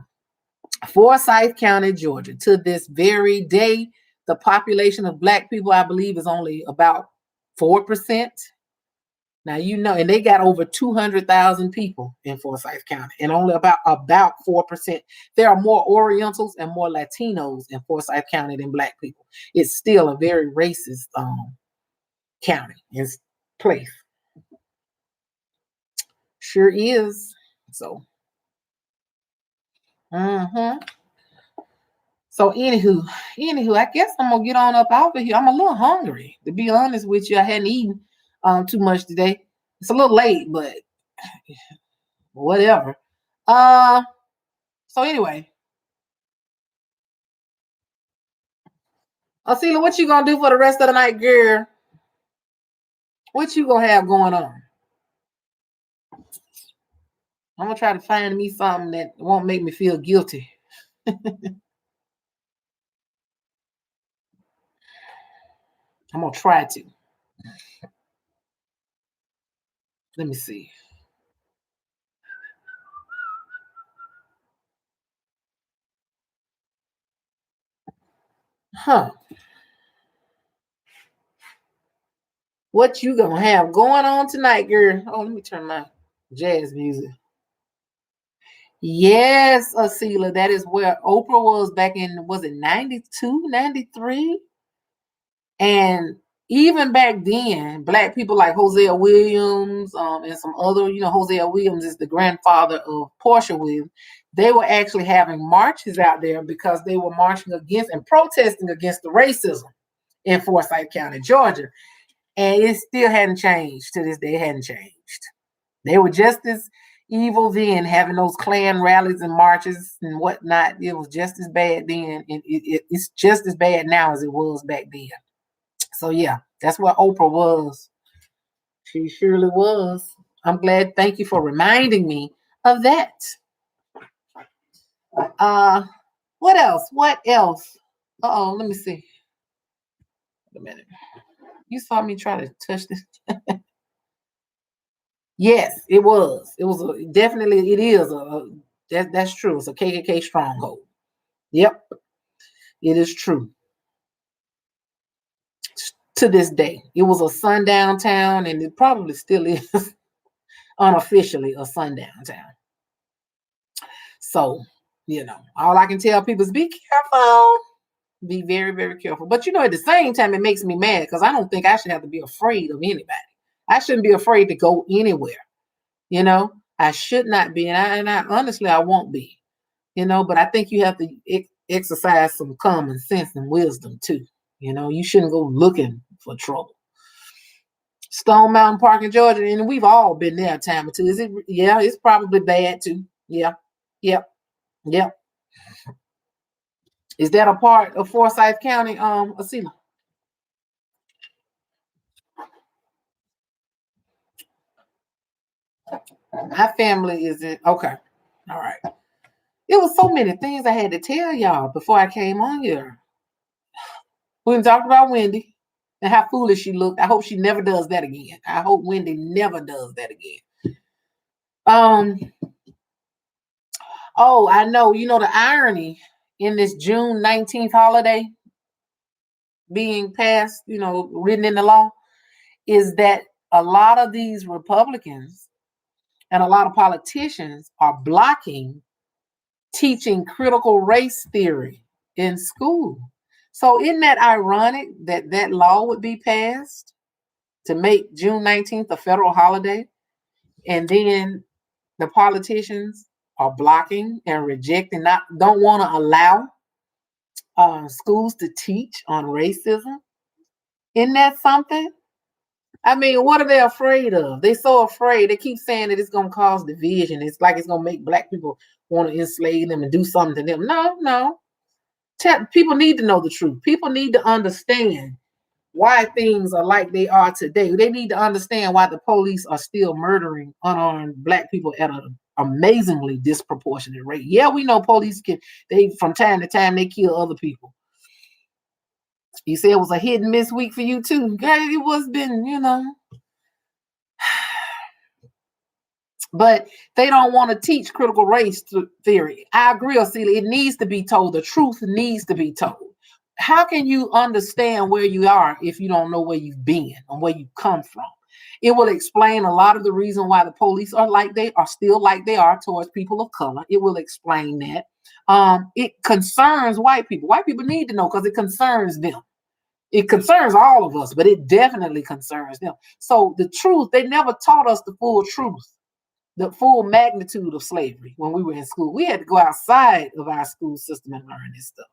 Forsyth County, Georgia, to this very day, the population of Black people, I believe, is only about 4%. Now, you know, and they got over 200,000 people in Forsyth County, and only about 4%. There are more Orientals and more Latinos in Forsyth County than Black people. It's still a very racist county and place. Sure is. So, So anywho, I guess I'm gonna get on up out of here. I'm a little hungry, to be honest with you. I hadn't eaten too much today. It's a little late, but whatever. So anyway, Asila, what you gonna do for the rest of the night, girl? What you gonna have going on? I'm gonna try to find me something that won't make me feel guilty. I'm gonna try to. Let me see. What you gonna have going on tonight, girl? Oh, let me turn my jazz music. Yes, Asila, that is where Oprah was back in, was it 92, 93? And even back then, Black people like Hosea Williams and some other, you know, Hosea Williams is the grandfather of Portia Williams. They were actually having marches out there because they were marching against and protesting against the racism in Forsyth County, Georgia. And it still hadn't changed to this day. It hadn't changed. They were just as evil then, having those Klan rallies and marches and whatnot. It was just as bad then. And it's just as bad now as it was back then. So yeah, that's what Oprah was. She surely was. I'm glad. Thank you for reminding me of that. What else? What else? Let me see. a minute. You saw me try to touch this. Yes, it was. It was definitely. It is that's true. It's a KKK stronghold. Yep, it is true. To this day, it was a sundown town, and it probably still is unofficially a sundown town. So, all I can tell people is be careful. Be very, very careful. But at the same time, it makes me mad because I don't think I should have to be afraid of anybody. I shouldn't be afraid to go anywhere. I should not be, and I honestly, I won't be. But I think you have to exercise some common sense and wisdom too. You shouldn't go looking for trouble. Stone Mountain Park in Georgia, and we've all been there a time or two. Is it? Yeah, it's probably bad too. Yeah, yep. Is that a part of Forsyth County, Asila? My family is in. Okay, all right. It was so many things I had to tell y'all before I came on here. We talked about Wendy and how foolish she looked. I hope she never does that again. I hope Wendy never does that again. Oh, I know. The irony in this June 19th holiday being passed, written in the law, is that a lot of these Republicans and a lot of politicians are blocking teaching critical race theory in school. So isn't that ironic that that law would be passed to make June 19th a federal holiday, and then the politicians are blocking and rejecting, don't want to allow schools to teach on racism? Isn't that something? I mean, what are they afraid of? They're so afraid. They keep saying that it's going to cause division. It's like it's going to make Black people want to enslave them and do something to them. No. People need to know the truth. People need to understand why things are like they are today. They need to understand why the police are still murdering unarmed Black people at an amazingly disproportionate rate. Yeah, we know police from time to time, they kill other people. You say it was a hit and miss week for you too. It was been, but they don't want to teach critical race theory. I agree, Celia. It needs to be told. The truth needs to be told. How can you understand where you are if you don't know where you've been and where you've come from? It will explain a lot of the reason why the police are still like they are towards people of color. It will explain that. It concerns white people. White people need to know because it concerns them. It concerns all of us, but it definitely concerns them. So the truth, they never taught us the full truth, the full magnitude of slavery when we were in school. We had to go outside of our school system and learn this stuff.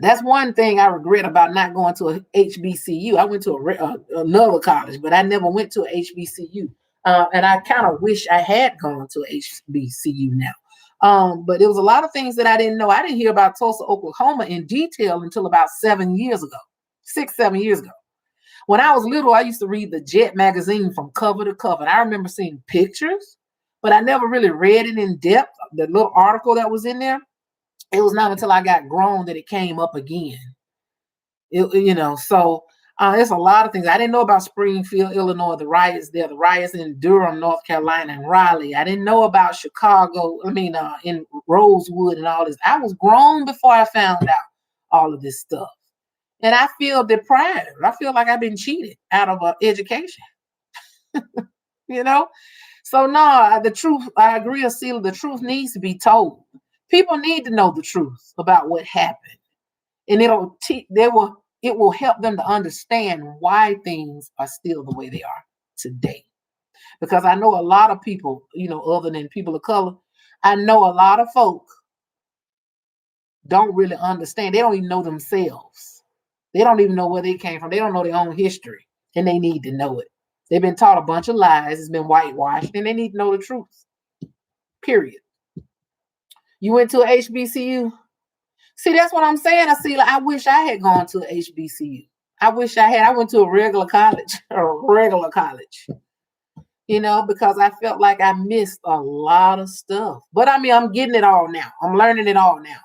That's one thing I regret about not going to a HBCU. I went to another college, but I never went to a HBCU. And I kind of wish I had gone to a HBCU now. But there was a lot of things that I didn't know. I didn't hear about Tulsa, Oklahoma in detail until about 7 years ago, 7 years ago. When I was little, I used to read the Jet magazine from cover to cover. And I remember seeing pictures, but I never really read it in depth. The little article that was in there, it was not until I got grown that it came up again. So there's a lot of things. I didn't know about Springfield, Illinois, the riots there, the riots in Durham, North Carolina, and Raleigh. I didn't know about Chicago, in Rosewood and all this. I was grown before I found out all of this stuff. And I feel deprived. I feel like I've been cheated out of education. So no, the truth, I agree, Asila, the truth needs to be told. People need to know the truth about what happened. And it will help them to understand why things are still the way they are today. Because I know a lot of people, other than people of color, I know a lot of folk don't really understand. They don't even know themselves. They don't even know where they came from. They don't know their own history, and they need to know it. They've been taught a bunch of lies. It's been whitewashed, and they need to know the truth. Period. You went to a HBCU? See, that's what I'm saying. I wish I had gone to a HBCU. I wish I had. I went to a regular college, because I felt like I missed a lot of stuff. But I'm getting it all now. I'm learning it all now.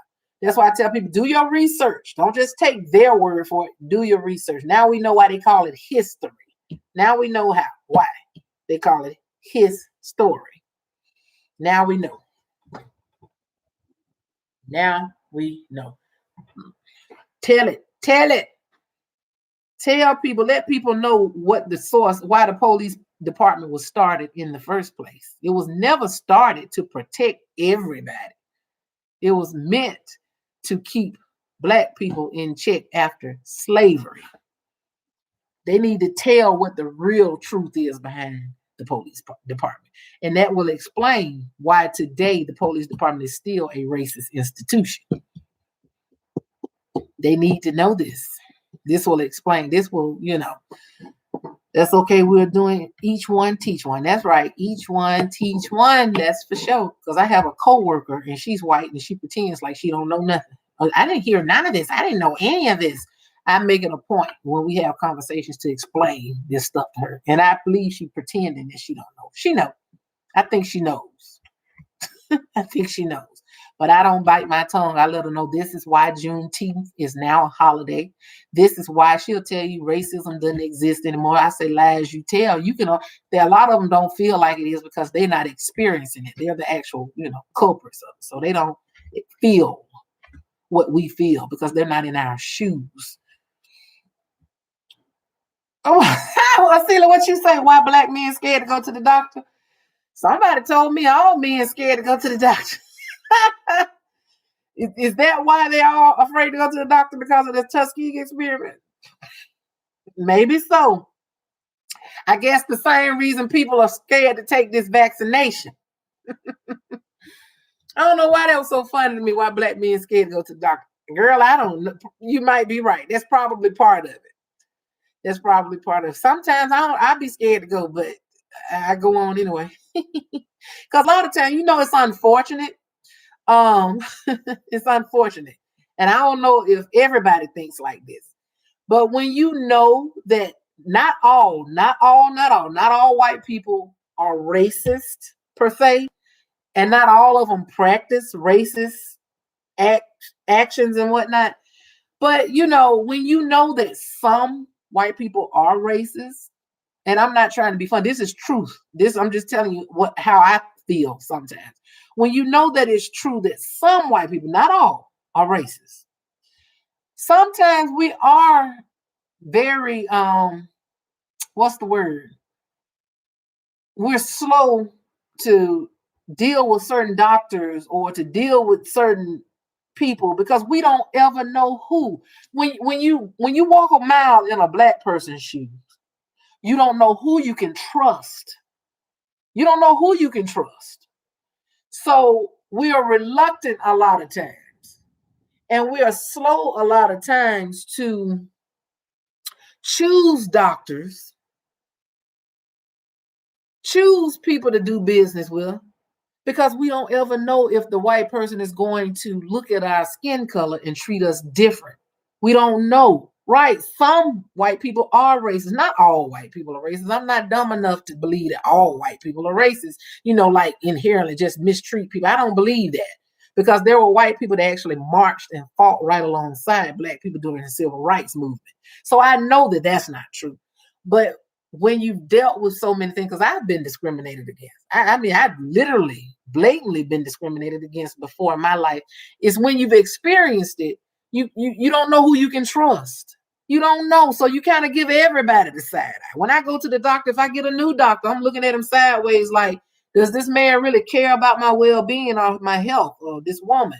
That's why I tell people, do your research. Don't just take their word for it. Do your research. Now we know why they call it history. Now we know why they call it his story. Now we know. Now we know. Tell it. Tell people, let people know what the source, why the police department was started in the first place. It was never started to protect everybody. It was meant to keep Black people in check after slavery. They need to tell what the real truth is behind the police department. And that will explain why today the police department is still a racist institution. They need to know this. This will explain. This will, that's okay. We're doing each one, teach one. That's right. Each one, teach one. That's for sure. Because I have a coworker and she's white and she pretends like she don't know nothing. I didn't hear none of this. I didn't know any of this. I'm making a point when we have conversations to explain this stuff to her. And I believe she's pretending that she don't know. She knows. I think she knows. I think she knows. But I don't bite my tongue. I let her know this is why Juneteenth is now a holiday. This is why she'll tell you racism doesn't exist anymore. I say lies you tell. A lot of them don't feel like it is because they're not experiencing it. They're the actual, culprits of it. So they don't feel what we feel because they're not in our shoes. Oh, Celia, what you say? Why Black men scared to go to the doctor? Somebody told me all men scared to go to the doctor. Is that why they're all afraid to go to the doctor because of the Tuskegee experiment? Maybe so. I guess the same reason people are scared to take this vaccination. I don't know why that was so funny to me, why Black men scared to go to the doctor. Girl, I don't know. You might be right. That's probably part of it. That's probably part of it. Sometimes I'd be scared to go, but I go on anyway. Because a lot of times, it's unfortunate. It's unfortunate. And I don't know if everybody thinks like this. But when you know that not all white people are racist per se, and not all of them practice racist actions and whatnot. But, when you know that some white people are racist, and I'm not trying to be funny, this is truth. I'm just telling you how I feel sometimes. When you know that it's true that some white people, not all, are racist. Sometimes we are very, what's the word? We're slow to deal with certain doctors or to deal with certain people because we don't ever know who. When you walk a mile in a Black person's shoes, you don't know who you can trust. You don't know who you can trust. So we are reluctant a lot of times, and we are slow a lot of times to choose doctors, choose people to do business with, because we don't ever know if the white person is going to look at our skin color and treat us different. We don't know, right? Some white people are racist. Not all white people are racist. I'm not dumb enough to believe that all white people are racist, like inherently just mistreat people. I don't believe that, because there were white people that actually marched and fought right alongside Black people during the civil rights movement. So I know that that's not true. But when you've dealt with so many things, because I've been discriminated against. I've literally, blatantly been discriminated against before in my life. It's when you've experienced it, you don't know who you can trust. You don't know. So you kind of give everybody the side eye. When I go to the doctor, if I get a new doctor, I'm looking at him sideways like, does this man really care about my well-being or my health, or this woman?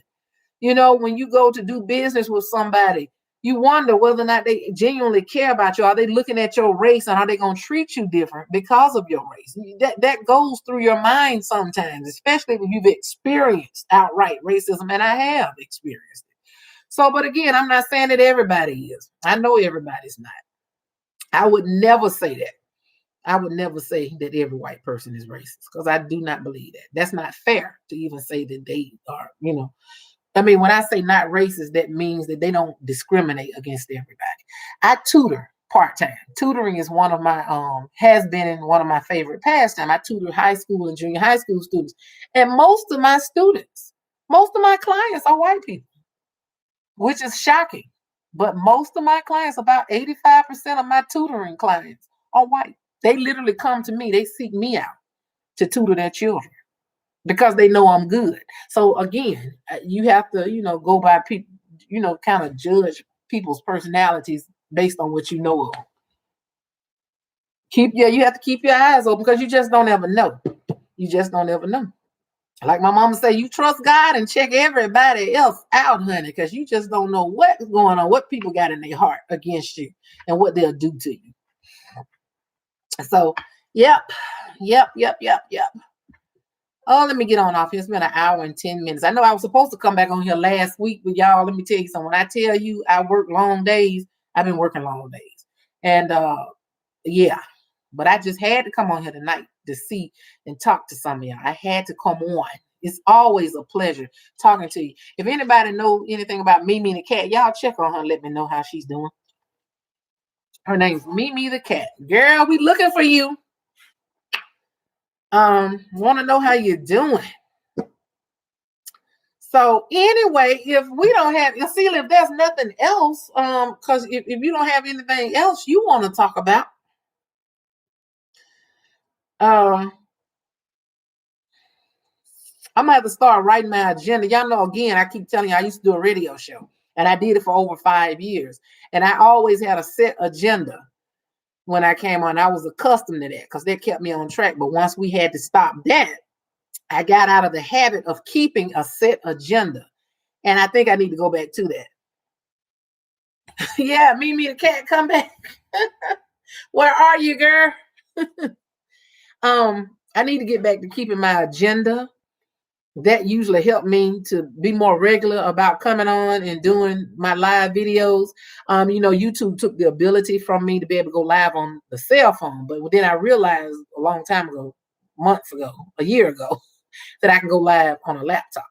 When you go to do business with somebody, you wonder whether or not they genuinely care about you. Are they looking at your race, and are they going to treat you different because of your race? That goes through your mind sometimes, especially when you've experienced outright racism, and I have experienced it. So, but again, I'm not saying that everybody is. I know everybody's not. I would never say that. I would never say that every white person is racist, because I do not believe that. That's not fair to even say that they are, when I say not racist, that means that they don't discriminate against everybody. I tutor part-time. Tutoring is one of my, has been one of my favorite pastimes. I tutor high school and junior high school students. And most of my clients are white people. which is shocking. But most of my clients, about 85% of my tutoring clients, are white. They literally come to me. They seek me out to tutor their children because they know I'm good. So again, you have to, go by people, kind of judge people's personalities based on what you know of. You have to keep your eyes open because you just don't ever know. You just don't ever know. Like my mama say, you trust God and check everybody else out, honey, because you just don't know what's going on, what people got in their heart against you and what they'll do to you. So, yep. Oh, let me get on off here. It's been an hour and 10 minutes. I know I was supposed to come back on here last week, but y'all, let me tell you something. When I tell you I work long days, I've been working long days. And yeah, but I just had to come on here tonight to see and talk to some of y'all. I had to come on. It's always a pleasure talking to you. If anybody know anything about Mimi the cat, y'all check on her and let me know how she's doing. Her name's Mimi the cat. Girl, we looking for you. Want to know how you're doing. So anyway, if we don't have, you see, if there's nothing else, because if you don't have anything else you want to talk about, I'm gonna have to start writing my agenda. Y'all know, again, I keep telling you, I used to do a radio show, and I did it for over 5 years, and I always had a set agenda. When I came on, I was accustomed to that because that kept me on track. But once we had to stop that, I got out of the habit of keeping a set agenda. And I think I need to go back to that. Yeah, Mimi the cat, come back. Where are you, girl? I need to get back to keeping my agenda. That usually helped me to be more regular about coming on and doing my live videos. YouTube took the ability from me to be able to go live on the cell phone. But then I realized a long time ago, months ago, a year ago, that I can go live on a laptop.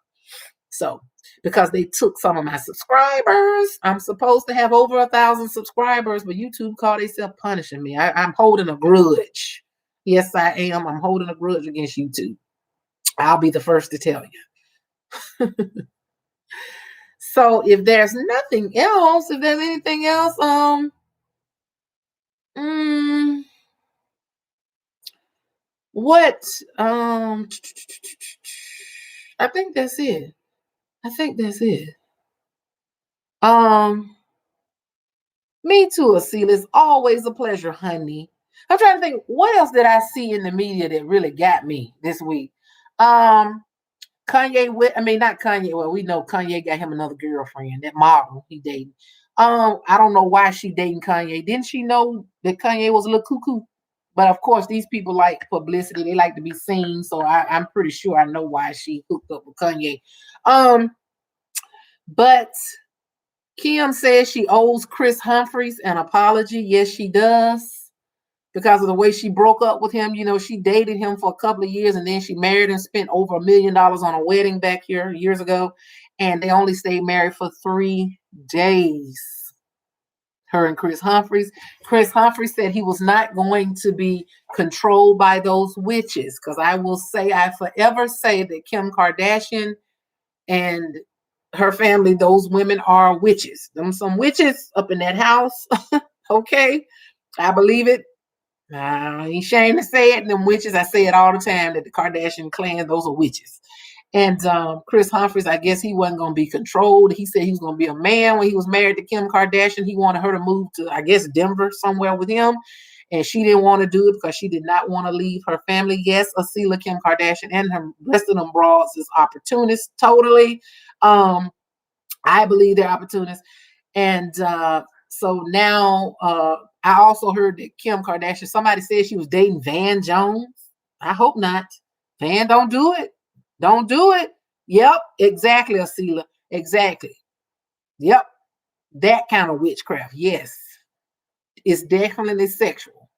So because they took some of my subscribers, I'm supposed to have over 1,000 subscribers, but YouTube called themselves punishing me. I'm holding a grudge. Yes, I am. I'm holding a grudge against YouTube. I'll be the first to tell you. So if there's nothing else, if there's anything else, what, I think that's it. Me too, Asila. It's always a pleasure, honey. I'm trying to think, what else did I see in the media that really got me this week? Kanye, not Kanye. Well, we know Kanye got him another girlfriend, that model he dated. I don't know why she dating Kanye. Didn't she know that Kanye was a little cuckoo? But of course, these people like publicity. They like to be seen. So I'm pretty sure I know why she hooked up with Kanye. But Kim says she owes Chris Humphries an apology. Yes, she does. Because of the way she broke up with him. She dated him for a couple of years and then she married and spent over $1 million on a wedding back here years ago. And they only stayed married for 3 days. Her and Chris Humphries. Chris Humphries said he was not going to be controlled by those witches. Because I forever say that Kim Kardashian and her family, those women are witches. Some witches up in that house. Okay. I believe it. I ain't ashamed to say it. Them witches, I say it all the time that the Kardashian clan, those are witches. And Chris Humphries, I guess he wasn't going to be controlled. He said he was going to be a man when he was married to Kim Kardashian. He wanted her to move to, I guess, Denver somewhere with him. And she didn't want to do it because she did not want to leave her family. Yes, Asila, Kim Kardashian, and her rest of them broads is opportunists. Totally. I believe they're opportunists. And so now I also heard that Kim Kardashian, somebody said she was dating Van Jones. I hope not. Van, don't do it. Don't do it. Yep, exactly, Asila. Exactly. Yep. That kind of witchcraft. Yes. It's definitely sexual.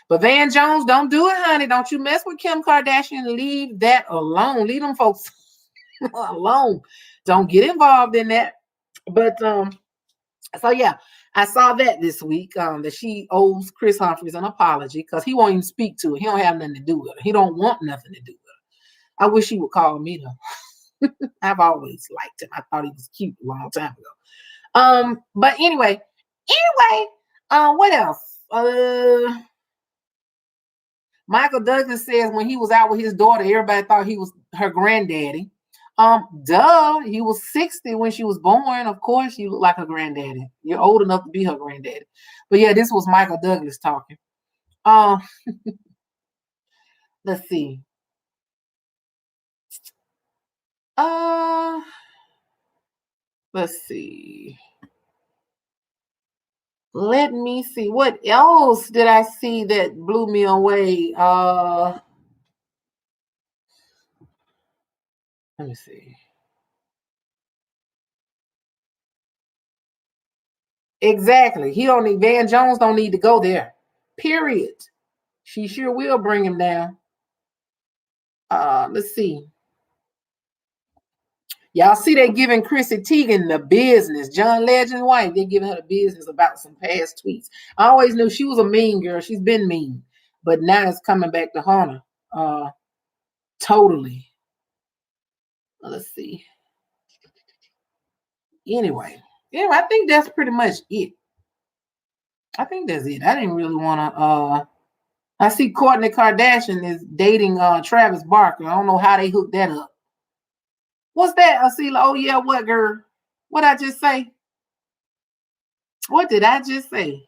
But Van Jones, don't do it, honey. Don't you mess with Kim Kardashian. Leave that alone. Leave them folks alone. Don't get involved in that. But so yeah, I saw that this week, that she owes Chris Humphries an apology because he won't even speak to her. He don't have nothing to do with her. He don't want nothing to do with her. I wish he would call me though. I've always liked him. I thought he was cute a long time ago. But anyway, what else? Michael Douglas says when he was out with his daughter, everybody thought he was her granddaddy. He was 60 when she was born. Of course, you look like her granddaddy. You're old enough to be her granddaddy. But yeah, this was Michael Douglas talking. Let's see. Let's see. Let me see. What else did I see that blew me away? Let me see. Exactly. Van Jones don't need to go there. Period. She sure will bring him down. Let's see. Y'all see they giving Chrissy Teigen the business. John Legend's wife, they giving her the business about some past tweets. I always knew she was a mean girl. She's been mean. But now it's coming back to haunt her. Totally. Let's see. Anyway, I think that's pretty much it. I think that's it. I didn't really want to. I see Kourtney Kardashian is dating Travis Barker. I don't know how they hooked that up. What's that, Asila? Oh yeah, what girl? What I just say? What did I just say?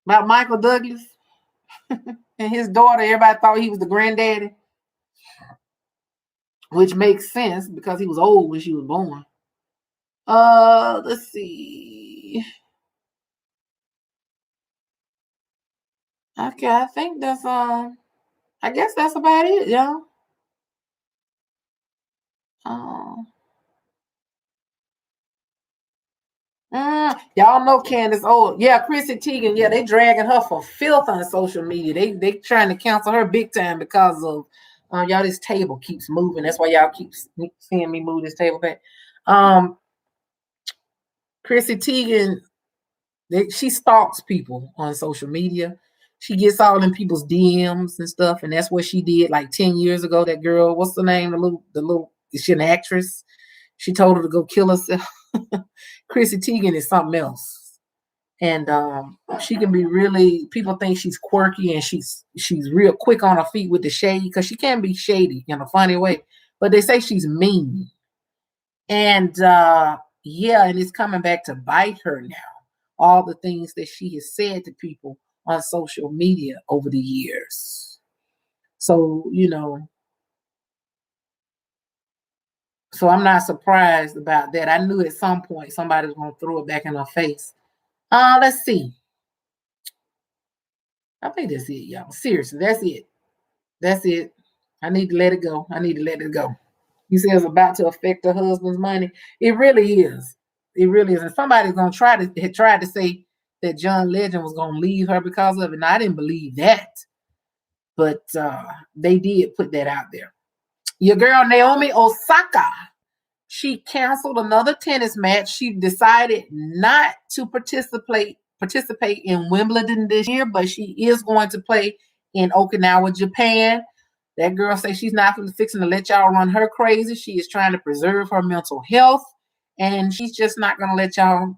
About Michael Douglas and his daughter. Everybody thought he was the granddaddy, which makes sense because he was old when she was born. Let's see. Okay, I think that's I guess that's about it, y'all. Y'all know Candace Owens. Yeah, Chrissy Teigen. Yeah, they dragging her for filth on social media. They trying to cancel her big time because of y'all. This table keeps moving. That's why y'all keep seeing me move this table back. Chrissy Teigen, she stalks people on social media. She gets all in people's DMs and stuff, and that's what she did like 10 years ago. That girl, what's the name? The little. Is she an actress? She told her to go kill herself. Chrissy Teigen is something else, and she can be really. People think she's quirky and she's real quick on her feet with the shade because she can be shady in a funny way. But they say she's mean, and and it's coming back to bite her now. All the things that she has said to people on social media over the years. So So I'm not surprised about that. I knew at some point somebody was going to throw it back in her face. Let's see. I think that's it, y'all. Seriously, that's it. That's it. I need to let it go. You say it's about to affect her husband's money. It really is. It really is. And somebody's going to try to say that John Legend was going to leave her because of it. And I didn't believe that. But they did put that out there. Your girl, Naomi Osaka, she canceled another tennis match. She decided not to participate in Wimbledon this year, but she is going to play in Okinawa, Japan. That girl says she's not fixing to let y'all run her crazy. She is trying to preserve her mental health, and she's just not going to let y'all.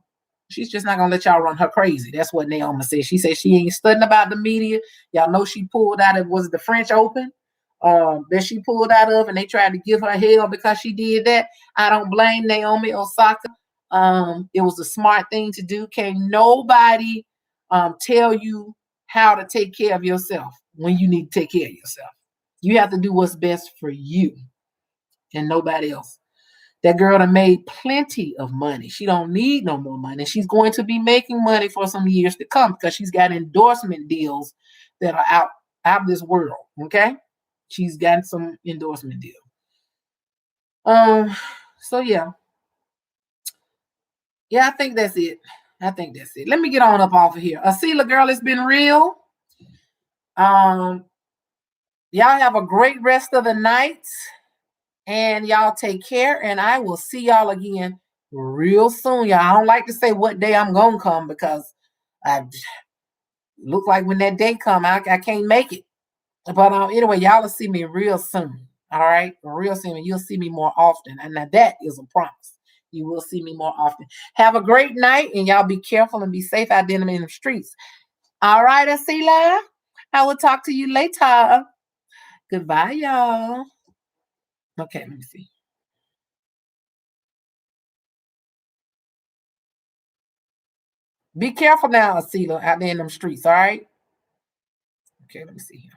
She's just not going to let y'all run her crazy. That's what Naomi said. She said she ain't studying about the media. Y'all know she pulled out of, was it the French Open? That she pulled out of, and they tried to give her hell because she did that. I don't blame Naomi Osaka. It was a smart thing to do. Can't nobody tell you how to take care of yourself when you need to take care of yourself. You have to do what's best for you and nobody else. That girl done made plenty of money. She don't need no more money. She's going to be making money for some years to come because she's got endorsement deals that are out of this world. Okay? She's got some endorsement deal. So yeah. Yeah, I think that's it. Let me get on up off of here. Asila, girl, it's been real. Y'all have a great rest of the night. And y'all take care. And I will see y'all again real soon. Y'all, I don't like to say what day I'm going to come because I look like when that day come, I can't make it. But anyway, y'all will see me real soon. All right? Real soon. You'll see me more often. And now that is a promise. You will see me more often. Have a great night, and y'all be careful and be safe out there in the streets. All right, Asila. I will talk to you later. Goodbye, y'all. Okay, let me see. Be careful now, Asila, out there in them streets, all right? Okay, let me see here.